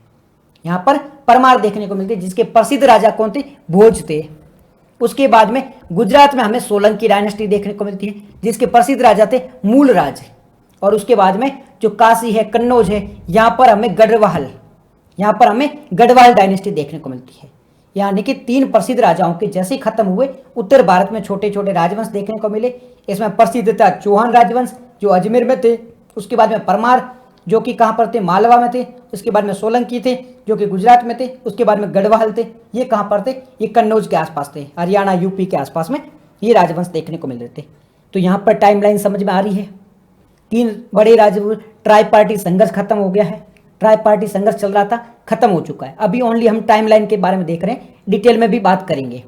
यहाँ पर परमार देखने को मिलती है, जिसके प्रसिद्ध राजा कौन थे? भोज थे। उसके बाद में गुजरात में हमें सोलंकी डायनेस्टी देखने को मिलती है, जिसके प्रसिद्ध राजा थे मूलराज। और उसके बाद में जो काशी है, कन्नौज है, यहाँ पर हमें गढ़वाल डायनेस्टी देखने को मिलती है। यानी कि 3 प्रसिद्ध राजाओं के जैसे खत्म हुए, उत्तर भारत में छोटे छोटे राजवंश देखने को मिले। इसमें प्रसिद्ध था चौहान राजवंश जो अजमेर में थे, उसके बाद में परमार जो कि कहाँ पर थे? मालवा में थे। उसके बाद में सोलंकी थे जो कि गुजरात में थे। उसके बाद में गढ़वाल थे, ये कहाँ पर थे? ये कन्नौज के आसपास थे, हरियाणा यूपी के आसपास में ये राजवंश देखने को मिल रहे थे। तो यहाँ पर टाइमलाइन समझ में आ रही है। 3 बड़े ट्राई पार्टी संघर्ष खत्म हो गया है, ट्राई पार्टी संघर्ष चल रहा था, खत्म हो चुका है। अभी ओनली हम टाइमलाइन के बारे में देख रहे हैं, डिटेल में भी बात करेंगे।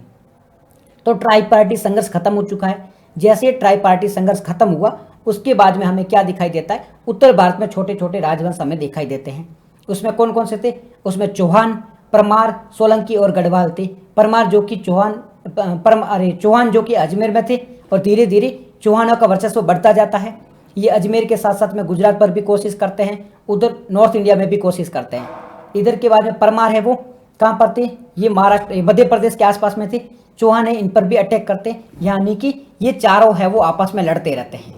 तो ट्राई पार्टी संघर्ष खत्म हो चुका है। जैसे ट्राई पार्टी संघर्ष खत्म हुआ, उसके बाद में हमें क्या दिखाई देता है? उत्तर भारत में छोटे छोटे राजवंश हमें दिखाई देते हैं। उसमें कौन कौन से थे? उसमें चौहान, परमार, सोलंकी और गढ़वाल थे। परमार जो कि चौहान जो कि अजमेर में थे, और धीरे धीरे चौहानों का वर्चस्व बढ़ता जाता है। ये अजमेर के साथ साथ में गुजरात पर भी कोशिश करते हैं, उधर नॉर्थ इंडिया में भी कोशिश करते हैं। इधर के बाद में परमार है वो कहाँ पर थे? ये महाराष्ट्र मध्य प्रदेश के आसपास में थे। चौहान है, इन पर भी अटैक करते हैं। यानी कि ये चारों है वो आपस में लड़ते रहते हैं,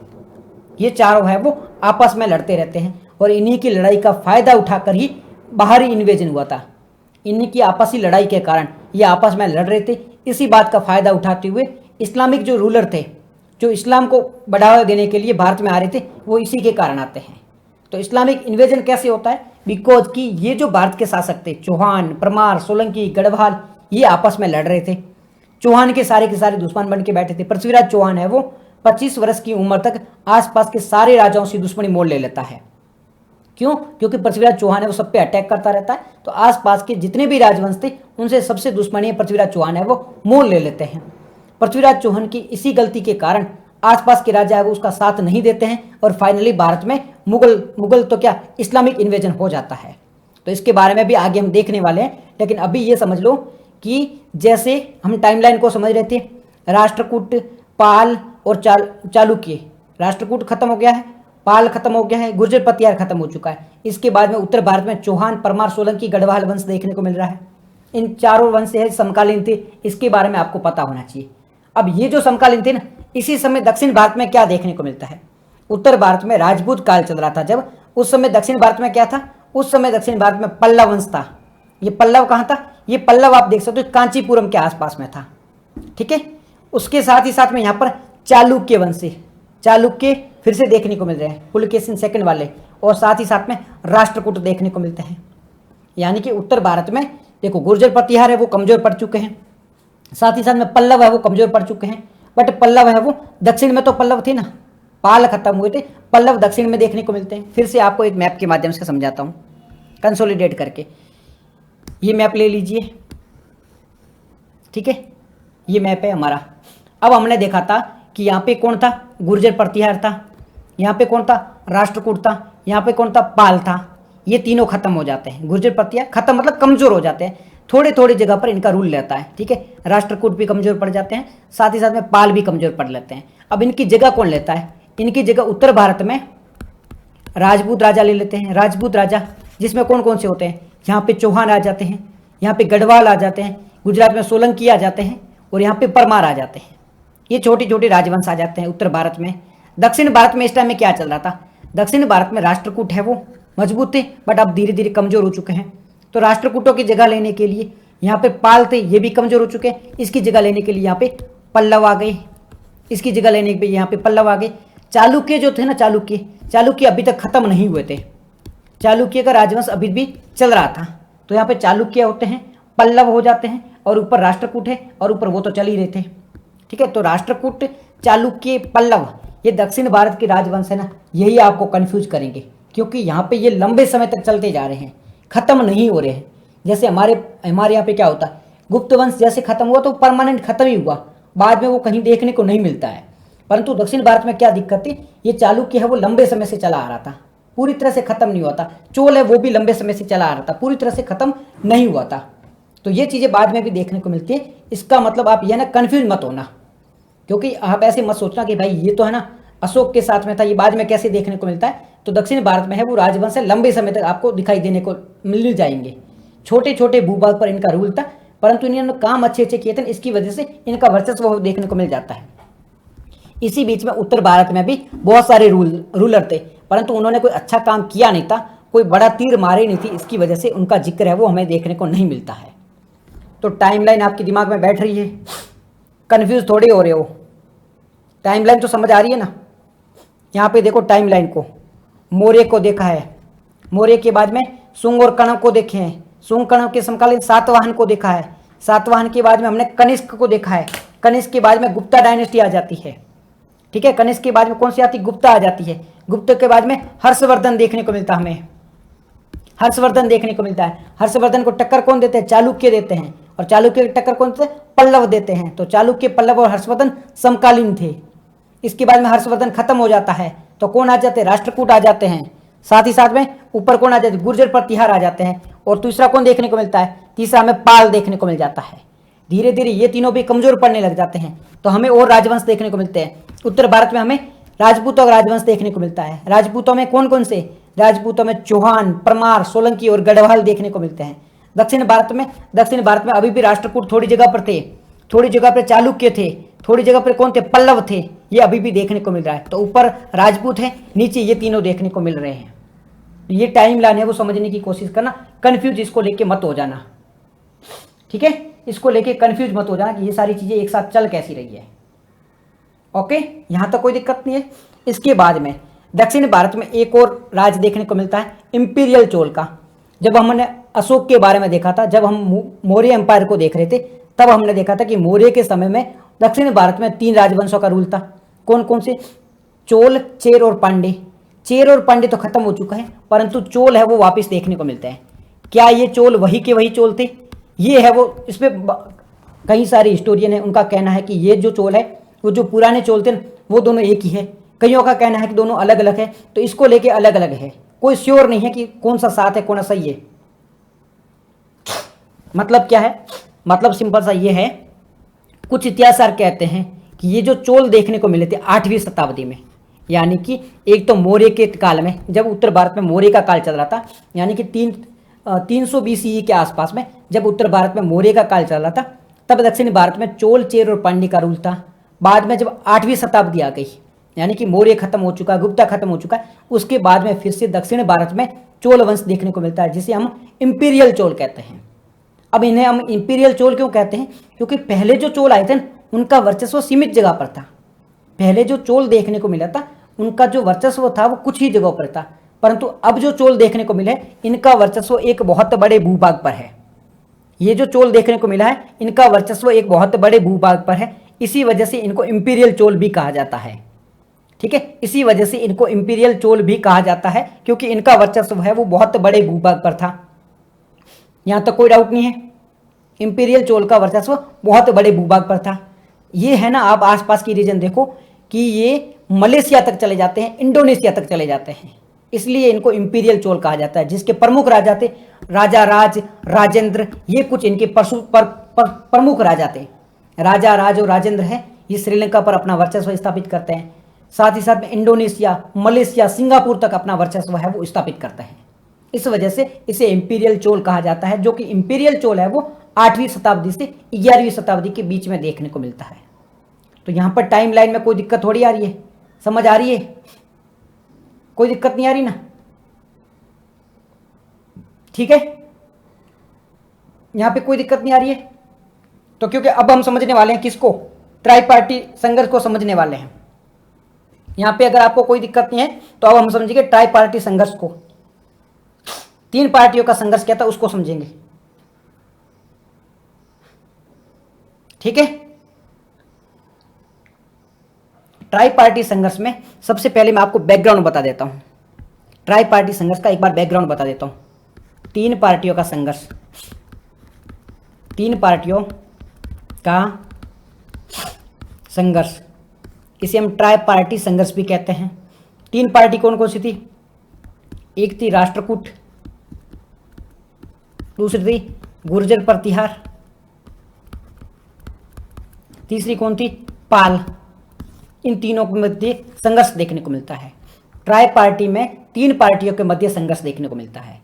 ये चारों है वो आपस में लड़ते रहते हैं। और इन्हीं की लड़ाई का फायदा उठाकर ही बाहरी इन्वेजन हुआ था। इन्हीं की आपसी लड़ाई के कारण ये आपस में लड़ रहे थे। इसी बात का फायदा उठाते हुए इस्लामिक जो रूलर थे, जो इस्लाम को बढ़ावा देने के लिए भारत में आ रहे थे, वो इसी के कारण आते हैं। तो इस्लामिक इन्वेजन कैसे होता है? बिकॉज कि ये जो भारत के शासक थे, चौहान, परमार, सोलंकी, गढ़वाल, ये आपस में लड़ रहे थे। चौहान के सारे दुश्मन बन के बैठे थे। पृथ्वीराज चौहान है वो 25 वर्ष की उम्र तक आसपास के सारे राजाओं से दुश्मनी मोल ले लेता है। क्यों? क्योंकि पृथ्वीराज चौहान है वो सब पे अटैक करता रहता है, तो आसपास के जितने भी राजवंश थे उनसे सबसे दुश्मनी पृथ्वीराज चौहान है वो मोल ले लेते हैं। पृथ्वीराज चौहान की इसी गलती के कारण आसपास के राजा है वो उसका साथ नहीं देते हैं, और फाइनली भारत में मुगल तो क्या इस्लामिक इन्वेजन हो जाता है। तो इसके बारे में भी आगे हम देखने वाले हैं। लेकिन अभी ये समझ लो कि जैसे हम टाइमलाइन को समझ रहे थे, राष्ट्रकूट, पाल और चालुक्य। राष्ट्रकूट खत्म हो गया है, पाल खत्म हो गया है, गुर्जर पतियार खत्म हो चुका है। इसके बाद में उत्तर भारत में चौहान, परमार, सोलंकी, गढ़वाल वंश देखने को मिल रहा है। इन चारों वंश है समकालीन थे, इसके बारे में आपको पता होना चाहिए। अब ये जो समकालीन थे ना, इसी समय दक्षिण भारत में क्या देखने को मिलता है? उत्तर भारत में राजपूत काल चल रहा था जब, उस समय दक्षिण भारत में क्या था? उस समय दक्षिण भारत में पल्लव वंश था। ये पल्लव कहाँ था? ये पल्लव आप देख सकते हो कांचीपुरम के आसपास में था। ठीक है। उसके साथ ही साथ में यहाँ पर चालुक्य वंश, चालुक्य फिर से देखने को मिल रहे हैं, पुलकेशिन सेकंड वाले, और साथ ही साथ में राष्ट्रकूट देखने को मिलते हैं। यानी कि उत्तर भारत में देखो गुर्जर प्रतिहार है वो कमजोर पड़ चुके हैं, साथ ही साथ में पल्लव है वो कमजोर पड़ चुके हैं। बट पल्लव है वो दक्षिण में, तो पल्लव थे ना, पाल खत्म हुए थे, पल्लव दक्षिण में देखने को मिलते हैं। फिर से आपको एक मैप के माध्यम से समझाता हूँ कंसोलिडेट करके। ये मैप ले लीजिए, ठीक है, ये मैप है हमारा। अब हमने देखा था कि यहाँ पे कौन था? गुर्जर प्रतिहार था, यहाँ पे कौन था? राष्ट्रकूट था, यहाँ पे कौन था? पाल था। ये तीनों खत्म हो जाते हैं, गुर्जर प्रतिहार खत्म मतलब कमजोर हो जाते हैं, थोड़े थोड़े जगह पर इनका रूल रहता है। ठीक है, राष्ट्रकूट भी कमजोर पड़ जाते हैं, साथ ही साथ में पाल भी कमजोर पड़ लेते हैं। अब इनकी जगह कौन लेता है? इनकी जगह उत्तर भारत में राजपूत राजा ले लेते हैं। राजपूत राजा जिसमें कौन कौन से होते हैं? यहाँ पे चौहान आ जाते हैं, यहाँ पे गढ़वाल आ जाते हैं, गुजरात में सोलंकी आ जाते हैं, और यहाँ पे परमार आ जाते हैं। ये छोटे छोटे राजवंश आ जाते हैं उत्तर भारत में। दक्षिण भारत में इस टाइम में क्या चल रहा था? दक्षिण भारत में राष्ट्रकूट है वो मजबूत थे, बट अब धीरे धीरे कमजोर हो चुके हैं। तो राष्ट्रकूटों की जगह लेने के लिए यहाँ पे पाल थे, ये भी कमजोर हो चुके हैं, इसकी जगह लेने के लिए यहाँ पे पल्लव आ गए, इसकी जगह लेने के लिए यहाँ पे पल्लव आ गए। चालुक्य जो थे ना, चालुक्य अभी तक खत्म नहीं हुए थे, चालुक्य का राजवंश अभी भी चल रहा था। तो यहाँ पे चालुक्य होते हैं, पल्लव हो जाते हैं, और ऊपर राष्ट्रकूट है, और ऊपर वो तो चल ही रहे थे। ठीक है, तो राष्ट्रकूट, चालुक्य, पल्लव, ये दक्षिण भारत के राजवंश है ना, यही आपको कंफ्यूज करेंगे, क्योंकि यहाँ पे ये लंबे समय तक चलते जा रहे हैं, खत्म नहीं हो रहे हैं। जैसे हमारे यहाँ पे क्या होता है, गुप्त वंश जैसे खत्म हुआ तो परमानेंट खत्म ही हुआ, बाद में वो कहीं देखने को नहीं मिलता है। परंतु दक्षिण भारत में क्या दिक्कत थी? ये चालुक्य है वो लंबे समय से चला आ रहा था, पूरी तरह से खत्म नहीं हुआ था। चोल है वो भी लंबे समय से चला आ रहा था, पूरी तरह से खत्म नहीं हुआ था। तो ये चीजें बाद में भी देखने को मिलती है। इसका मतलब आप ये ना कंफ्यूज मत होना, क्योंकि आप ऐसे मत सोचना कि भाई ये तो है ना अशोक के साथ में था, ये बाद में कैसे देखने को मिलता है। तो दक्षिण भारत में है वो राजवंश है, लंबे समय तक आपको दिखाई देने को मिल जाएंगे। छोटे छोटे भूभाग पर इनका रूल था, परंतु इन्होंने काम अच्छे अच्छे किए थे, इसकी वजह से इनका वर्चस्व देखने को मिल जाता है। इसी बीच में उत्तर भारत में भी बहुत सारे रूलर थे, परंतु उन्होंने कोई अच्छा काम किया नहीं था, कोई बड़ा तीर मारे नहीं थी, इसकी वजह से उनका जिक्र है वो हमें देखने को नहीं मिलता है। तो टाइमलाइन आपके दिमाग में बैठ रही है, कंफ्यूज थोड़े हो रहे हो? टाइमलाइन तो समझ आ रही है ना? यहाँ पे देखो टाइमलाइन को, मौर्य को देखा है, मौर्य के बाद में शुंग और कणव को देखे हैं, शुंग कणव के समकालीन सातवाहन को देखा है, सातवाहन के बाद में हमने कनिष्क को देखा है, कनिष्क के बाद में गुप्ता डायनेस्टी आ जाती है। ठीक है, कनिष्क के बाद में कौन सी आती? गुप्ता आ जाती है। गुप्ता के बाद में हर्षवर्धन देखने को मिलता है, हमें हर्षवर्धन देखने को मिलता है। हर्षवर्धन को टक्कर कौन देते हैं? चालुक्य देते हैं। और चालुक्य की टक्कर कौन देते हैं? पल्लव देते हैं। तो चालुक्य, पल्लव और हर्षवर्धन समकालीन थे। इसके बाद में हर्षवर्धन खत्म हो जाता है तो कौन आ जाते हैं? राष्ट्रकूट आ जाते हैं। साथ ही साथ में ऊपर कौन आ जाते हैं? गुर्जर प्रतिहार आ जाते हैं। और तीसरा कौन देखने को मिलता है? तीसरा हमें पाल देखने को मिल जाता है। धीरे धीरे ये तीनों भी कमजोर पड़ने लग जाते हैं, तो हमें और राजवंश देखने को मिलते हैं। उत्तर भारत में हमें राजपूतों का राजवंश देखने को मिलता है। राजपूतों में कौन कौन से? राजपूतों में चौहान, परमार, सोलंकी और गढ़वाल देखने को मिलते हैं। दक्षिण भारत में अभी भी राष्ट्रकूट थोड़ी जगह पर थे, थोड़ी जगह पर चालुक्य थे, थोड़ी जगह पर कौन थे? पल्लव थे। ये अभी भी देखने को मिल रहा है। तो ऊपर राजपूत है, नीचे ये तीनों देखने को मिल रहे हैं। ये टाइम लाइन है वो समझने की कोशिश करना, कंफ्यूज इसको लेके मत हो जाना। ठीक है, इसको लेके कंफ्यूज मत हो जाना कि ये सारी चीजें एक साथ चल कैसी रही है। ओके, यहां तक कोई दिक्कत नहीं है। इसके बाद में दक्षिण भारत में एक और राज देखने को मिलता है, इंपीरियल चोल का। जब हमने अशोक के बारे में देखा था, जब हम मौर्य एम्पायर को देख रहे थे, तब हमने देखा था कि मौर्य के समय में दक्षिण भारत में 3 राजवंशों का रूल था। कौन कौन से? चोल, चेर और पांडे। चेर और पांडे तो खत्म हो चुका है, परंतु चोल है वो वापस देखने को मिलते हैं। क्या ये चोल वही के वही चोल थे? ये है वो, इस पे कई सारे हिस्टोरियन है, उनका कहना है कि ये जो चोल है वो जो पुराने चोल थे वो दोनों एक ही है। कईयों का कहना है कि दोनों अलग अलग है, तो इसको लेके अलग अलग है। कोई श्योर नहीं है कि कौन सा साथ है, कौन सा सही है। मतलब क्या है? मतलब सिंपल सा ये है, कुछ इतिहासकार कहते हैं कि ये जो चोल देखने को मिले थे 8वीं शताब्दी में, यानी कि एक तो मौर्य के काल में, जब उत्तर भारत में मौर्य का काल चल रहा था, यानी कि 300 BCE के आसपास में जब उत्तर भारत में मौर्य का काल चल रहा था, तब दक्षिण भारत में चोल, चेर और पांड्य का रूल था। बाद में जब 8वीं शताब्दी आ गई, यानी कि मौर्य खत्म हो चुका, गुप्ता खत्म हो चुका, उसके बाद में फिर से दक्षिण भारत में चोल वंश देखने को मिलता है, जिसे हम इंपीरियल चोल कहते हैं। अब इन्हें हम इंपीरियल चोल क्यों कहते हैं? क्योंकि पहले जो चोल आए थे उनका वर्चस्व सीमित जगह पर था। पहले जो चोल देखने को मिला था उनका जो वर्चस्व था वो कुछ ही जगहों पर था, परंतु अब जो चोल देखने को मिले इनका वर्चस्व एक बहुत बड़े भूभाग पर है। ये जो चोल देखने को मिला है इनका वर्चस्व एक बहुत बड़े भूभाग पर है, इसी वजह से इनको इंपीरियल चोल भी कहा जाता है। ठीक है, इसी वजह से इनको इंपीरियल चोल भी कहा जाता है, क्योंकि इनका वर्चस्व है वो बहुत बड़े भूभाग पर था। यहां तक कोई डाउट नहीं है? इंपीरियल चोल का वर्चस्व बहुत बड़े भूभाग पर था। ये है ना, आप आसपास की रीजन देखो कि ये मलेशिया तक चले जाते हैं, इंडोनेशिया तक चले जाते हैं, इसलिए इनको इंपीरियल चोल कहा जाता है। जिसके प्रमुख राजा थे राजा राज, राजेंद्र, ये कुछ इनके प्रमुख राजा थे। राजा राज और राजेंद्र है, ये श्रीलंका पर अपना वर्चस्व स्थापित करते हैं। साथ ही साथ में इंडोनेशिया, मलेशिया, सिंगापुर तक अपना वर्चस्व है वो स्थापित करते हैं। इस वजह से इसे इंपीरियल चोल कहा जाता है, जो कि इंपीरियल चोल है वो 8वीं शताब्दी से 11वीं शताब्दी के बीच में देखने को मिलता है। तो यहां पर टाइम लाइन में कोई दिक्कत थोड़ी आ रही है? समझ आ रही है? कोई दिक्कत नहीं आ रही ना? ठीक है, यहां पे कोई दिक्कत नहीं आ रही है। तो क्योंकि अब हम समझने वाले हैं किसको? ट्राई पार्टी संघर्ष को समझने वाले हैं। यहां पे अगर आपको कोई दिक्कत नहीं है तो अब हम समझेंगे ट्राई पार्टी संघर्ष को। 3 पार्टियों का संघर्ष क्या था उसको समझेंगे। ठीक है, ट्राई पार्टी संघर्ष में सबसे पहले मैं आपको बैकग्राउंड बता देता हूं। ट्राई पार्टी संघर्ष का एक बार बैकग्राउंड बता देता हूं। 3 पार्टियों का संघर्ष, 3 पार्टियों का संघर्ष, इसे हम ट्राई पार्टी संघर्ष भी कहते हैं। 3 पार्टी कौन कौन सी थी? एक थी राष्ट्रकूट, दूसरी थी गुर्जर प्रतिहार, तीसरी कौन थी? पाल। इन तीनों के मध्य संघर्ष देखने को मिलता है। ट्राई पार्टी में 3 पार्टियों के मध्य संघर्ष देखने को मिलता है।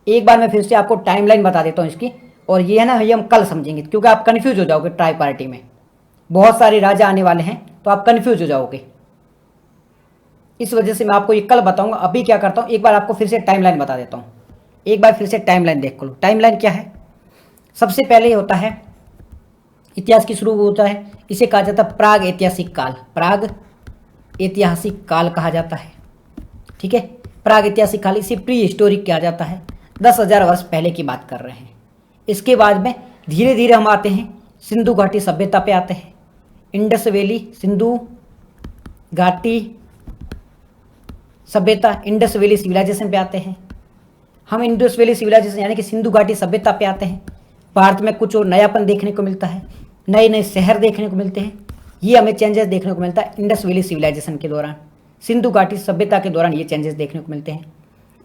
एक बार मैं फिर से आपको टाइमलाइन बता देता हूँ इसकी, और ये है ना, ये हम कल समझेंगे क्योंकि आप कंफ्यूज हो जाओगे। ट्राई पार्टी में बहुत सारे राजा आने वाले हैं तो आप कंफ्यूज हो जाओगे, इस वजह से मैं आपको ये कल बताऊंगा। अभी क्या करता हूँ, एक बार आपको फिर से टाइमलाइन बता देता हूँ। एक बार फिर से टाइमलाइन देख लो। टाइमलाइन क्या है, सबसे पहले होता है इतिहास की शुरू होता है, इसे कहा जाता है प्राग ऐतिहासिक काल। प्राग ऐतिहासिक काल कहा जाता है, ठीक है। प्राग ऐतिहासिक काल, इसे प्री हिस्टोरिक कहा जाता है। 10,000 वर्ष पहले की बात कर रहे हैं। इसके बाद में धीरे धीरे हम आते हैं सिंधु घाटी सभ्यता पे आते हैं। इंडस वैली सिंधु घाटी सभ्यता, इंडस वैली सिविलाइजेशन पे आते हैं। हम इंडस वैली सिविलाइजेशन यानी कि सिंधु घाटी सभ्यता पे आते हैं। भारत में कुछ और नयापन देखने को मिलता है, नए नए शहर देखने को मिलते हैं। ये हमें चेंजेस देखने को मिलता है इंडस वैली सिविलाइजेशन के दौरान, सिंधु घाटी सभ्यता के दौरान ये चेंजेस देखने को मिलते हैं।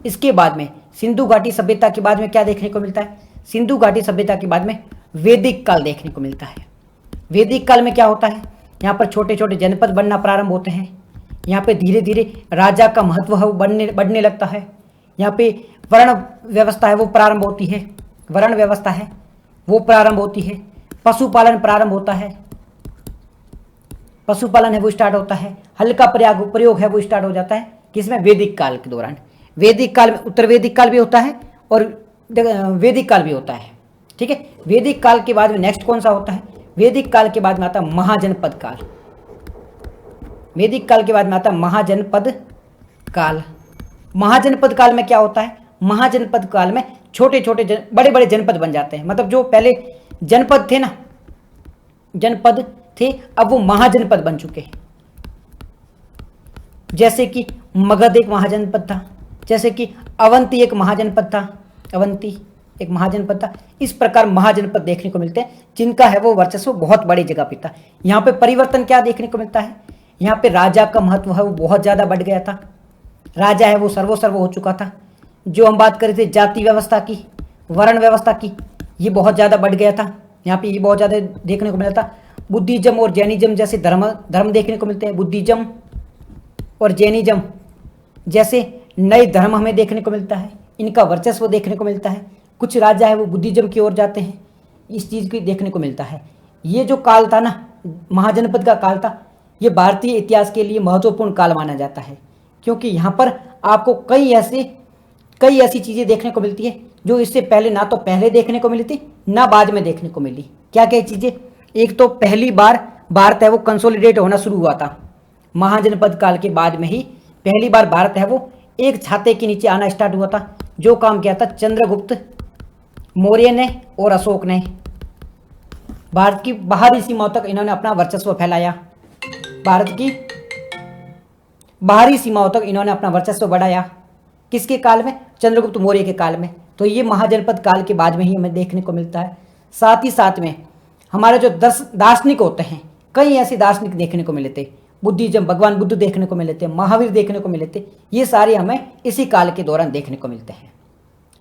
इसके बाद में सिंधु घाटी सभ्यता के बाद में क्या देखने को मिलता है, सिंधु घाटी सभ्यता के बाद में वैदिक काल देखने को मिलता है। वैदिक काल में क्या होता है, यहाँ पर छोटे छोटे जनपद बनना प्रारंभ होते हैं। यहाँ पे धीरे धीरे राजा का महत्व है वो बढ़ने लगता है। यहाँ पे वर्ण व्यवस्था है वो प्रारंभ होती है, वर्ण व्यवस्था है वो प्रारंभ होती है। पशुपालन प्रारंभ होता है, पशुपालन है वो स्टार्ट होता है। हल का प्रयोग है वो स्टार्ट हो जाता है किसमें, वैदिक काल के दौरान। वैदिक काल में उत्तर वैदिक काल भी होता है और वैदिक काल भी होता है, ठीक है। वैदिक काल के बाद में नेक्स्ट कौन सा होता है, वैदिक काल के बाद में आता है महाजनपद काल। वैदिक काल के बाद में आता है महाजनपद काल। महाजनपद काल में क्या होता है, महाजनपद काल में छोटे छोटे बड़े बड़े जनपद बन जाते हैं। मतलब जो पहले जनपद थे ना, जनपद थे, अब वो महाजनपद बन चुके हैं। जैसे कि मगध एक महाजनपद था, जैसे कि अवंती एक महाजनपद था, अवंती एक महाजनपद था। इस प्रकार महाजनपद देखने को मिलते हैं जिनका है वो वर्चस्व बहुत बड़ी जगह पे था। यहाँ पे परिवर्तन क्या देखने को मिलता है, यहाँ पे राजा का महत्व है वो बहुत ज़्यादा बढ़ गया था। राजा है वो सर्वोसर्व हो चुका था। जो हम बात कर रहे थे जाति व्यवस्था की, वर्ण व्यवस्था की, ये बहुत ज़्यादा बढ़ गया था। यहाँ पे ये बहुत ज़्यादा देखने को मिला था। बुद्धिज्म और जैनिज्म जैसे धर्म देखने को मिलते हैं। बुद्धिज्म और जैनिज्म जैसे नए धर्म हमें देखने को मिलता है, इनका वर्चस्व देखने को मिलता है। कुछ राजा है वो बुद्धिज्म की ओर जाते हैं, इस चीज़ की देखने को मिलता है। ये जो काल था ना, महाजनपद का काल था, ये भारतीय इतिहास के लिए महत्वपूर्ण काल माना जाता है क्योंकि यहाँ पर आपको कई ऐसी चीज़ें देखने को मिलती है जो इससे पहले ना तो पहले देखने को मिली थी ना बाद में देखने को मिली। क्या क्या चीज़ें, एक तो पहली बार भारत है वो कंसोलिडेट होना शुरू हुआ था। महाजनपद काल के बाद में ही पहली बार भारत है वो एक छाते के नीचे आना स्टार्ट हुआ था। जो काम किया था चंद्रगुप्त मौर्य ने और अशोक ने। भारत की बाहरी सीमाओं तक इन्होंने अपना वर्चस्व फैलाया। भारत की बाहरी सीमाओं तक इन्होंने अपना वर्चस्व बढ़ाया। किसके काल में, चंद्रगुप्त मौर्य के काल में। तो ये महाजनपद काल के बाद में ही हमें देखने को मिलता है। साथ ही साथ में हमारे जो दार्शनिक होते हैं, कई ऐसे दार्शनिक देखने को मिले थे। बुद्धिज्म, भगवान बुद्ध देखने को मिले थे, महावीर देखने को मिले थे। ये सारे हमें इसी काल के दौरान देखने को मिलते हैं,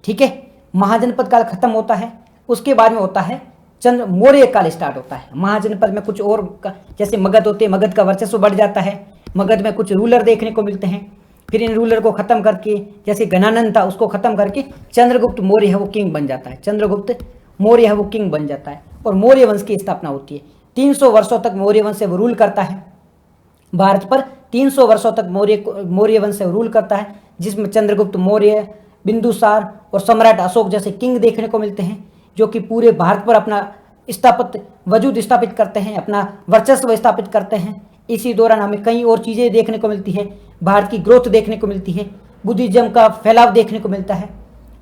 ठीक है। महाजनपद काल खत्म होता है, उसके बाद में होता है मौर्य काल स्टार्ट होता है। महाजनपद में कुछ और जैसे मगध होते हैं, मगध का वर्चस्व बढ़ जाता है। मगध में कुछ रूलर देखने को मिलते हैं। फिर इन रूलर को खत्म करके, जैसे घनानंद था उसको खत्म करके चंद्रगुप्त मौर्य है वो किंग बन जाता है। चंद्रगुप्त मौर्य है वो किंग बन जाता है और मौर्य वंश की स्थापना होती है। 300 वर्षों तक मौर्य वंश से वो रूल करता है भारत पर। 300 वर्षों तक मौर्य वंश से रूल करता है, जिसमें चंद्रगुप्त मौर्य, बिंदुसार और सम्राट अशोक जैसे किंग देखने को मिलते हैं, जो कि पूरे भारत पर अपना वजूद स्थापित करते हैं, अपना वर्चस्व स्थापित करते हैं। इसी दौरान हमें कई और चीज़ें देखने को मिलती है। भारत की ग्रोथ देखने को मिलती है, बुद्धिज्म का फैलाव देखने को मिलता है।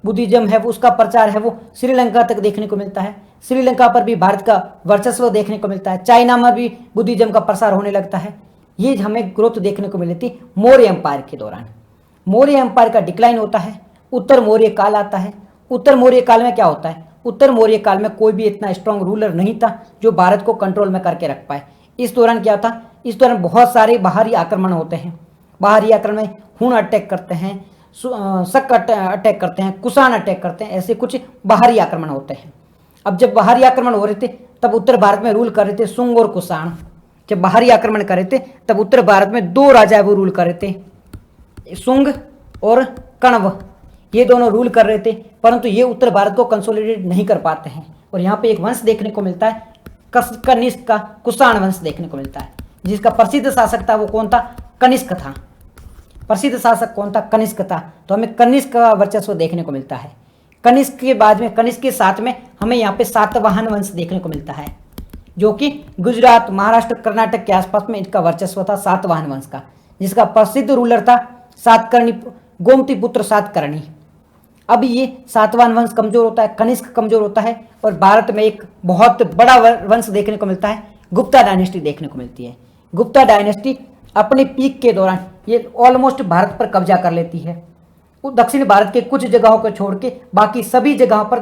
बुद्धिज्म है वो, उसका प्रचार है वो श्रीलंका तक देखने को मिलता है। श्रीलंका पर भी भारत का वर्चस्व देखने को मिलता है। चाइना में भी बुद्धिज्म का प्रसार होने लगता है। ये हमें ग्रोथ देखने को मिली थी मौर्य एम्पायर के दौरान। मौर्य एम्पायर का डिक्लाइन होता है, उत्तर मौर्य काल आता है। उत्तर मौर्य काल में क्या होता है, उत्तर मौर्य काल में कोई भी इतना स्ट्रांग रूलर नहीं था जो भारत को कंट्रोल में करके रख पाए। इस दौरान क्या था, इस दौरान बहुत सारे बाहरी आक्रमण होते हैं। बाहरी आक्रमण में हुन अटैक करते हैं, शक अटैक करते हैं, कुषाण अटैक करते हैं, ऐसे कुछ बाहरी आक्रमण होते हैं। अब जब बाहरी आक्रमण हो रहे थे तब उत्तर भारत में रूल कर रहे थे शुंग और कुषाण। जब बाहरी आक्रमण कर रहे थे तब उत्तर भारत में 2 राजा वो रूल कर रहे थे, शुंग और कण्व ये दोनों रूल कर रहे थे, परंतु ये उत्तर भारत को कंसोलिडेट नहीं कर पाते हैं। और यहाँ पे एक वंश देखने को मिलता है कनिष्क का, कुषाण वंश देखने को मिलता है, जिसका प्रसिद्ध शासक था वो कौन था? कनिष्क था। प्रसिद्ध शासक कौन था? कनिष्क था। तो हमें कनिष्क का वर्चस्व देखने को मिलता है। कनिष्क के बाद में, कनिष्क के साथ में हमें यहाँ पे सातवाहन वंश देखने को मिलता है, जो कि गुजरात, महाराष्ट्र, कर्नाटक के आसपास में इनका वर्चस्व था, सातवाहन वंश का, जिसका प्रसिद्ध रूलर था सातकर्णी, गोमती पुत्र सातकर्णी। अब ये सातवाहन वंश कमजोर होता है, कनिष्क कमजोर होता है, और भारत में एक बहुत बड़ा वंश देखने को मिलता है, गुप्ता डायनेस्टी देखने को मिलती है। गुप्ता डायनेस्टी अपने पीक के दौरान ये ऑलमोस्ट भारत पर कब्जा कर लेती है। दक्षिण भारत के कुछ जगहों को छोड़ के बाकी सभी जगहों पर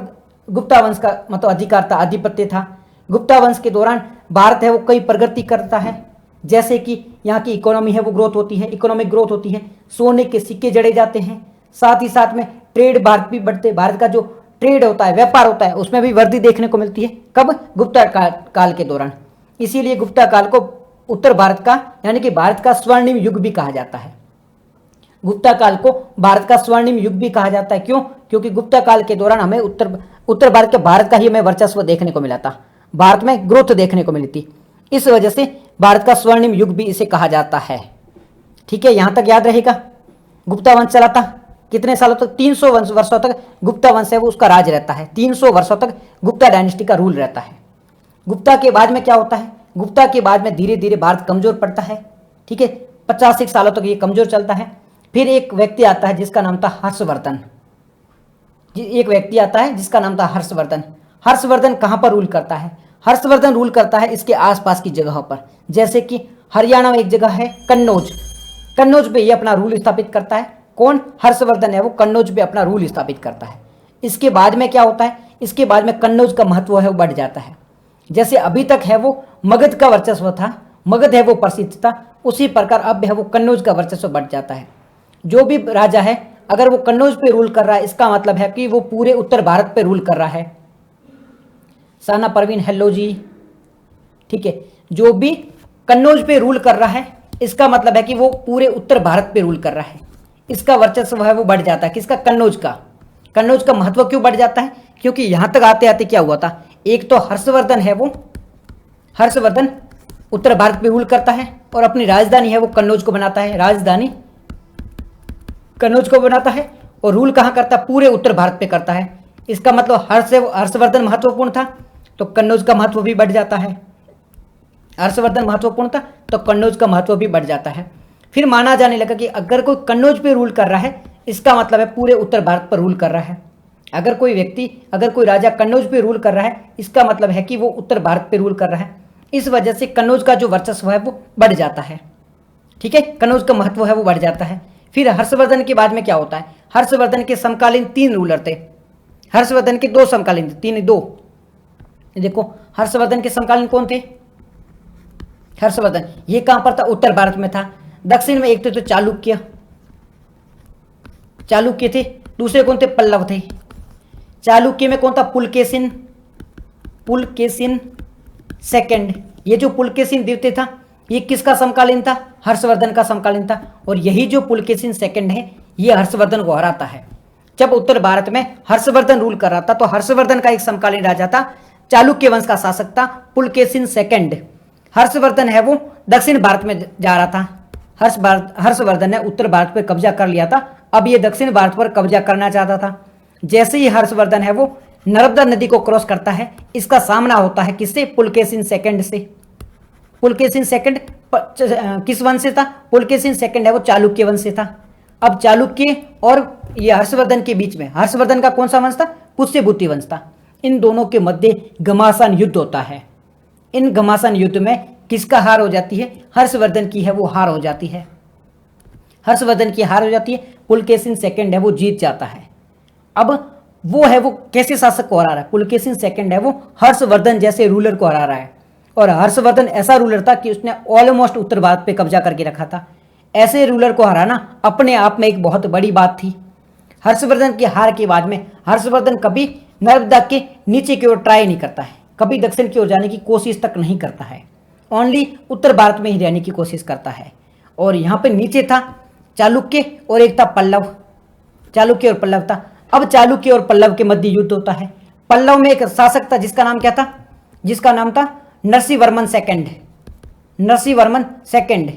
गुप्ता वंश का मतलब अधिकार था, आधिपत्य था। गुप्ता वंश के दौरान भारत है वो कई प्रगति करता है, जैसे कि यहाँ की इकोनॉमी है वो ग्रोथ होती है, इकोनॉमिक ग्रोथ होती है, सोने के सिक्के जड़े जाते हैं, साथ ही साथ में ट्रेड भारत भी बढ़ते, भारत का जो ट्रेड होता है, व्यापार होता है, उसमें भी वृद्धि देखने को मिलती है। कब? गुप्ता काल के दौरान। इसीलिए गुप्ता काल को उत्तर भारत का यानी कि भारत का स्वर्णिम युग भी कहा जाता है। गुप्ता काल को भारत का स्वर्णिम युग भी कहा जाता है। क्यों? क्योंकि गुप्ता काल के दौरान हमें उत्तर भारत का ही हमें वर्चस्व देखने को मिला था, भारत में ग्रोथ देखने को मिली थी, इस वजह से भारत का स्वर्णिम युग भी इसे कहा जाता है। ठीक है, यहां तक याद रहेगा। गुप्ता वंश चला था कितने सालों तक? 300 वर्षों तक गुप्ता वंश है वो उसका राज रहता है, 300 वर्षों तक गुप्ता डायनेस्टी का रूल रहता है। गुप्ता के बाद में क्या होता है? गुप्ता के बाद में धीरे धीरे भारत कमजोर पड़ता है। ठीक है, 50 सालों तक ये कमजोर चलता है। फिर एक व्यक्ति आता है जिसका नाम था हर्षवर्धन। एक व्यक्ति आता है जिसका नाम था हर्षवर्धन। हर्षवर्धन कहां पर रूल करता है? हर्षवर्धन रूल करता है इसके आसपास की जगहों पर, जैसे कि हरियाणा में एक जगह है कन्नौज, कन्नौज पे ये अपना रूल स्थापित करता है। कौन? हर्षवर्धन है वो कन्नौज पे अपना रूल स्थापित करता है। इसके बाद में क्या होता है? इसके बाद में कन्नौज का महत्व है वो बढ़ जाता है। जैसे अभी तक है वो मगध का वर्चस्व था, मगध है वो प्रसिद्ध था, उसी प्रकार अब है वो कन्नौज का वर्चस्व बढ़ जाता है। जो भी राजा है अगर वो कन्नौज पे रूल कर रहा है, इसका मतलब है कि वो पूरे उत्तर भारत पे रूल कर रहा है। साना परवीन हेलो जी। ठीक है, जो भी कन्नौज पे रूल कर रहा है इसका मतलब है कि वो पूरे उत्तर भारत पे रूल कर रहा है, इसका वर्चस्व है वो बढ़ जाता है। किसका? कन्नौज का। कन्नौज का महत्व क्यों बढ़ जाता है? क्योंकि यहां तक आते आते क्या हुआ था, एक तो हर्षवर्धन है वो, हर्षवर्धन उत्तर भारत पे रूल करता है और अपनी राजधानी है वो कन्नौज को बनाता है, राजधानी कन्नौज को बनाता है, और रूल कहां करता है? पूरे उत्तर भारत पे करता है। इसका मतलब हर्षवर्धन महत्वपूर्ण था तो कन्नौज का महत्व भी बढ़ जाता है। हर्षवर्धन महत्वपूर्ण था तो कन्नौज का महत्व भी बढ़ जाता है। फिर माना जाने लगा कि अगर कोई कन्नौज पे रूल कर रहा है इसका मतलब है पूरे उत्तर भारत पर रूल कर रहा है। अगर कोई व्यक्ति, अगर कोई राजा कन्नौज पे रूल कर रहा है इसका मतलब है कि वो उत्तर भारत पे रूल कर रहा है। इस वजह से कन्नौज का जो वर्चस्व है वो बढ़ जाता है। ठीक है, कन्नौज का महत्व है वो बढ़ जाता है। फिर हर्षवर्धन के बाद में क्या होता है? हर्षवर्धन के समकालीन 3 रूलर थे। हर्षवर्धन के 2 समकालीन थे, 3 देखो हर्षवर्धन के समकालीन कौन थे? हर्षवर्धन ये कहां पर था? उत्तर भारत में था। दक्षिण में एक तो चालुक्य, चालुक्य थे। दूसरे कौन थे? पल्लव थे। चालुक्य में कौन था? पुलकेशिन, पुलकेशिन सेकंड। ये जो पुलकेशिन द्वितीय था ये किसका समकालीन था? हर्षवर्धन का समकालीन था। और यही जो पुलकेशिन सेकंड है ये हर्षवर्धन को हराता है। जब उत्तर भारत में हर्षवर्धन रूल कर रहा था तो हर्षवर्धन का एक समकालीन राजा था, चालुक्य वंश का शासक था पुलकेशिन सेकंड। हर्षवर्धन है वो दक्षिण भारत में जा रहा था, हर्षवर्धन ने उत्तर भारत पर कब्जा कर लिया था, अब ये दक्षिण भारत पर कब्जा करना चाहता था। जैसे ही हर्षवर्धन है वो नर्मदा नदी को क्रॉस करता है, इसका सामना होता है किससे? पुलकेशिन सेकंड से। पुलकेशिन सेकंड किस वंश से था? पुलकेशिन सेकंड है वो चालुक्य वंश से था। अब चालुक्य और ये हर्षवर्धन के बीच में, हर्षवर्धन का कौन सा वंश था? पुष्यभूति वंश था। इन दोनों के मध्य घमासान युद्ध होता है। इन घमासान युद्ध में किसका हार हो जाती है? हर्षवर्धन की है वो हार हो जाती है। हर्षवर्धन की हार हो जाती है, पुलकेशिन सेकंड है वो जीत जाता है। अब वो है वो कैसे शासक को हरा रहा है? पुलकेशिन सेकंड है वो हर्षवर्धन जैसे रूलर को हरा रहा है। और हर्षवर्धन ऐसा रूलर था कि उसने ऑलमोस्ट उत्तर भारत पे कब्जा करके रखा था। ऐसे रूलर को हराना अपने आप में एक बहुत बड़ी बात थी। हर्षवर्धन की हार के बाद में हर्षवर्धन कभी नर्मदा के नीचे की ओर ट्राई नहीं करता है, कभी दक्षिण की ओर जाने की कोशिश तक नहीं करता है, ओनली उत्तर भारत में ही रहने की कोशिश करता है। और यहाँ पे नीचे था चालुक्य और एक था पल्लव। चालुक्य और पल्लव था। अब चालुक्य और पल्लव के मध्य युद्ध होता है। पल्लव में एक शासक था जिसका नाम क्या था, जिसका नाम था नरसिंहवर्मन सेकंड। नरसिंहवर्मन सेकंड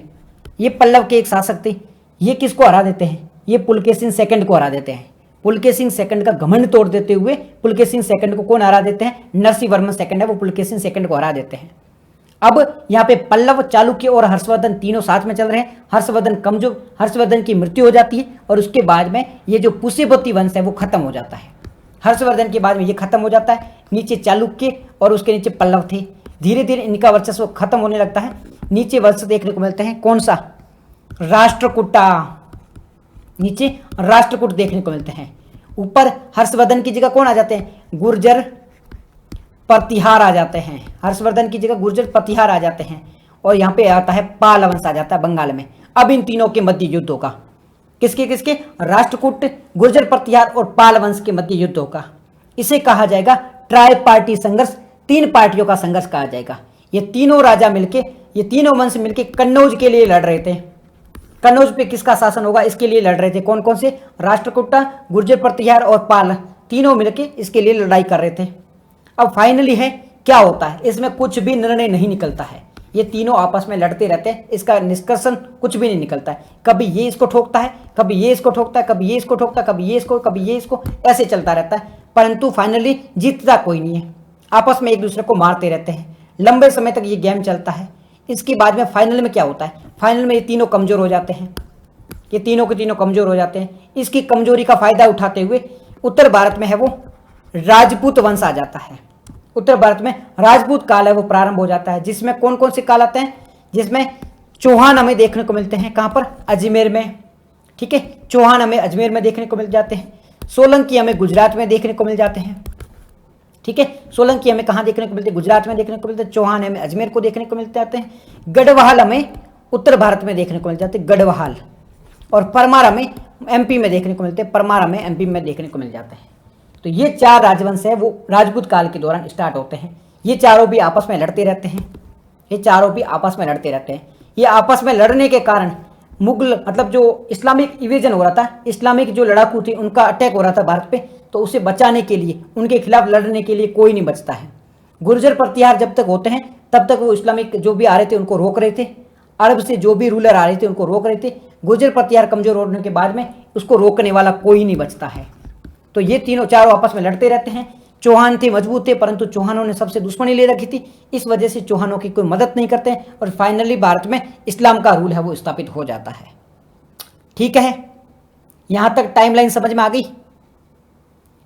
ये पल्लव के एक शासक थे। ये किसको हरा देते हैं, ये पुलकेशिन सेकंड को हरा देते हैं। पुलकेशिन सेकंड का घमंड तोड़ देते हुए पुलकेशिन सेकंड को कौन हरा देते हैं, नरसिंहवर्मन सेकंड है वो पुलकेशिन सेकंड को हरा देते हैं। अब यहाँ पे पल्लव, चालुक्य और हर्षवर्धन तीनों साथ में चल रहे हैं। हर्षवर्धन की मृत्यु हो जाती है और उसके बाद में ये जो पुष्यवती वंश है वो खत्म हो जाता है। हर्षवर्धन के बाद में ये खत्म हो जाता है। नीचे चालुक्य और उसके नीचे पल्लव थे। धीरे धीरे इनका वर्चस्व खत्म होने लगता है। नीचे वंश देखने को मिलते हैं, कौन सा, राष्ट्रकूटा। नीचे राष्ट्रकूट देखने को मिलते हैं। ऊपर हर्षवर्धन की जगह कौन आ जाते हैं, गुर्जर प्रतिहार आ जाते हैं। हर्षवर्धन की जगह गुर्जर प्रतिहार आ जाते हैं। और यहाँ पे आता है पाल वंश आ जाता है बंगाल में। अब इन तीनों के मध्य युद्ध होगा। किसके किसके, राष्ट्रकूट, गुर्जर प्रतिहार और पाल वंश के मध्य युद्ध होगा। इसे कहा जाएगा ट्राई पार्टी संघर्ष, तीन पार्टियों का संघर्ष कहा जाएगा। ये तीनों राजा मिलके, ये तीनों वंश मिलके कन्नौज के लिए लड़ रहे थे। कन्नौज पे किसका शासन होगा इसके लिए लड़ रहे थे। कौन कौन से, राष्ट्रकूटा, गुर्जर प्रतिहार और पाल, तीनों मिलके इसके लिए लड़ाई कर रहे थे। अब फाइनली है क्या होता है, इसमें कुछ भी निर्णय नहीं निकलता है। ये तीनों आपस में लड़ते रहते हैं, इसका निष्कर्षण कुछ भी नहीं निकलता है। कभी ये इसको ठोकता है, कभी ये इसको ठोकता है, कभी ये इसको ठोकता है, कभी ये इसको, कभी ये इसको, ऐसे चलता रहता है। परंतु फाइनली जीतता कोई नहीं है। आपस में एक दूसरे को मारते रहते हैं। लंबे समय तक ये गेम चलता है। इसके बाद में फाइनल में क्या होता है, फाइनल में ये तीनों कमजोर हो जाते हैं। ये तीनों के तीनों कमजोर हो जाते हैं। इसकी कमजोरी का फायदा उठाते हुए उत्तर भारत में है वो राजपूत वंश आ जाता है। उत्तर भारत में राजपूत काल है वो प्रारंभ हो जाता है। जिसमें कौन कौन से काल आते हैं, जिसमें चौहान हमें देखने को मिलते हैं। कहाँ पर, अजमेर में। ठीक है, चौहान हमें अजमेर में देखने को मिल जाते हैं। सोलंकी हमें गुजरात में देखने को मिल जाते हैं। ठीक है, सोलंकी हमें कहाँ देखने को मिलते हैं, गुजरात में देखने को मिलते हैं। चौहान हमें अजमेर को देखने को मिल जाते हैं। गढ़वाल हमें उत्तर भारत में देखने को मिल जाते हैं, गढ़वाल। और परमार हमें एमपी में देखने को मिलते हैं, परमार हमें एमपी में देखने को मिल जाते हैं। तो ये चार राजवंश है वो राजपूत काल के दौरान स्टार्ट होते हैं। ये चारों भी आपस में लड़ते रहते हैं। ये चारों भी आपस में लड़ते रहते हैं। ये आपस में लड़ने के कारण मुगल, मतलब जो इस्लामिक इन्वेजन हो रहा था, इस्लामिक जो लड़ाकू थे उनका अटैक हो रहा था भारत पे, तो उसे बचाने के लिए, उनके खिलाफ लड़ने के लिए कोई नहीं बचता है। गुर्जर प्रतिहार जब तक होते हैं तब तक वो इस्लामिक जो भी आ रहे थे उनको रोक रहे थे। अरब से जो भी रूलर आ रहे थे उनको रोक रहे थे। गुर्जर प्रतिहार कमजोर होने के बाद में उसको रोकने वाला कोई नहीं बचता है। तो ये तीनों चारों आपस में लड़ते रहते हैं। चौहान थे, मजबूत थे, परंतु चौहानों ने सबसे दुश्मनी ले रखी थी। इस वजह से चौहानों की कोई मदद नहीं करते हैं और फाइनली भारत में इस्लाम का रूल है वो स्थापित हो जाता है। ठीक है, यहां तक टाइमलाइन समझ में आ गई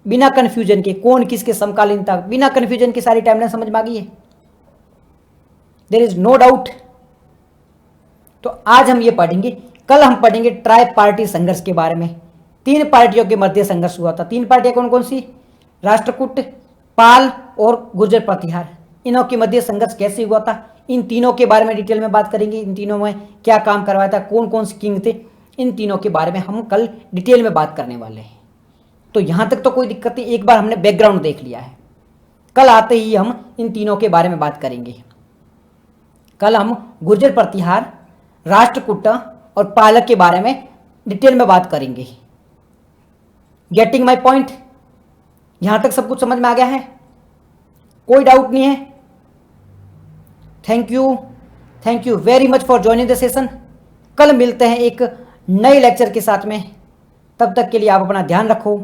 बिना कंफ्यूजन के, कौन किसके समकालीन था, बिना कंफ्यूजन की सारी टाइमलाइन समझ में आ गई है, देयर इज नो डाउट। तो आज हम ये पढ़ेंगे, कल हम पढ़ेंगे ट्राई पार्टी संघर्ष के बारे में। तीन पार्टियों के मध्य संघर्ष हुआ था। तीन पार्टियां कौन कौन सी, राष्ट्रकूट, पाल और गुर्जर प्रतिहार। इनों के मध्य संघर्ष कैसे हुआ था, इन तीनों के बारे में डिटेल में बात करेंगे। इन तीनों में क्या काम करवाया था, कौन कौन से किंग थे, इन तीनों के बारे में हम कल डिटेल में बात करने वाले हैं। तो यहां तक तो कोई दिक्कत नहीं, एक बार हमने बैकग्राउंड देख लिया है। कल आते ही हम इन तीनों के बारे में बात करेंगे। कल हम गुर्जर प्रतिहार, राष्ट्रकूट और पालक के बारे में डिटेल में बात करेंगे। गेटिंग माई पॉइंट, यहां तक सब कुछ समझ में आ गया है, कोई डाउट नहीं है। Thank you very much for joining the session. कल मिलते हैं एक नए लेक्चर के साथ में, तब तक के लिए आप अपना ध्यान रखो।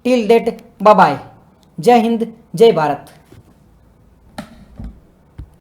Till date bye bye. जय हिंद, जय भारत।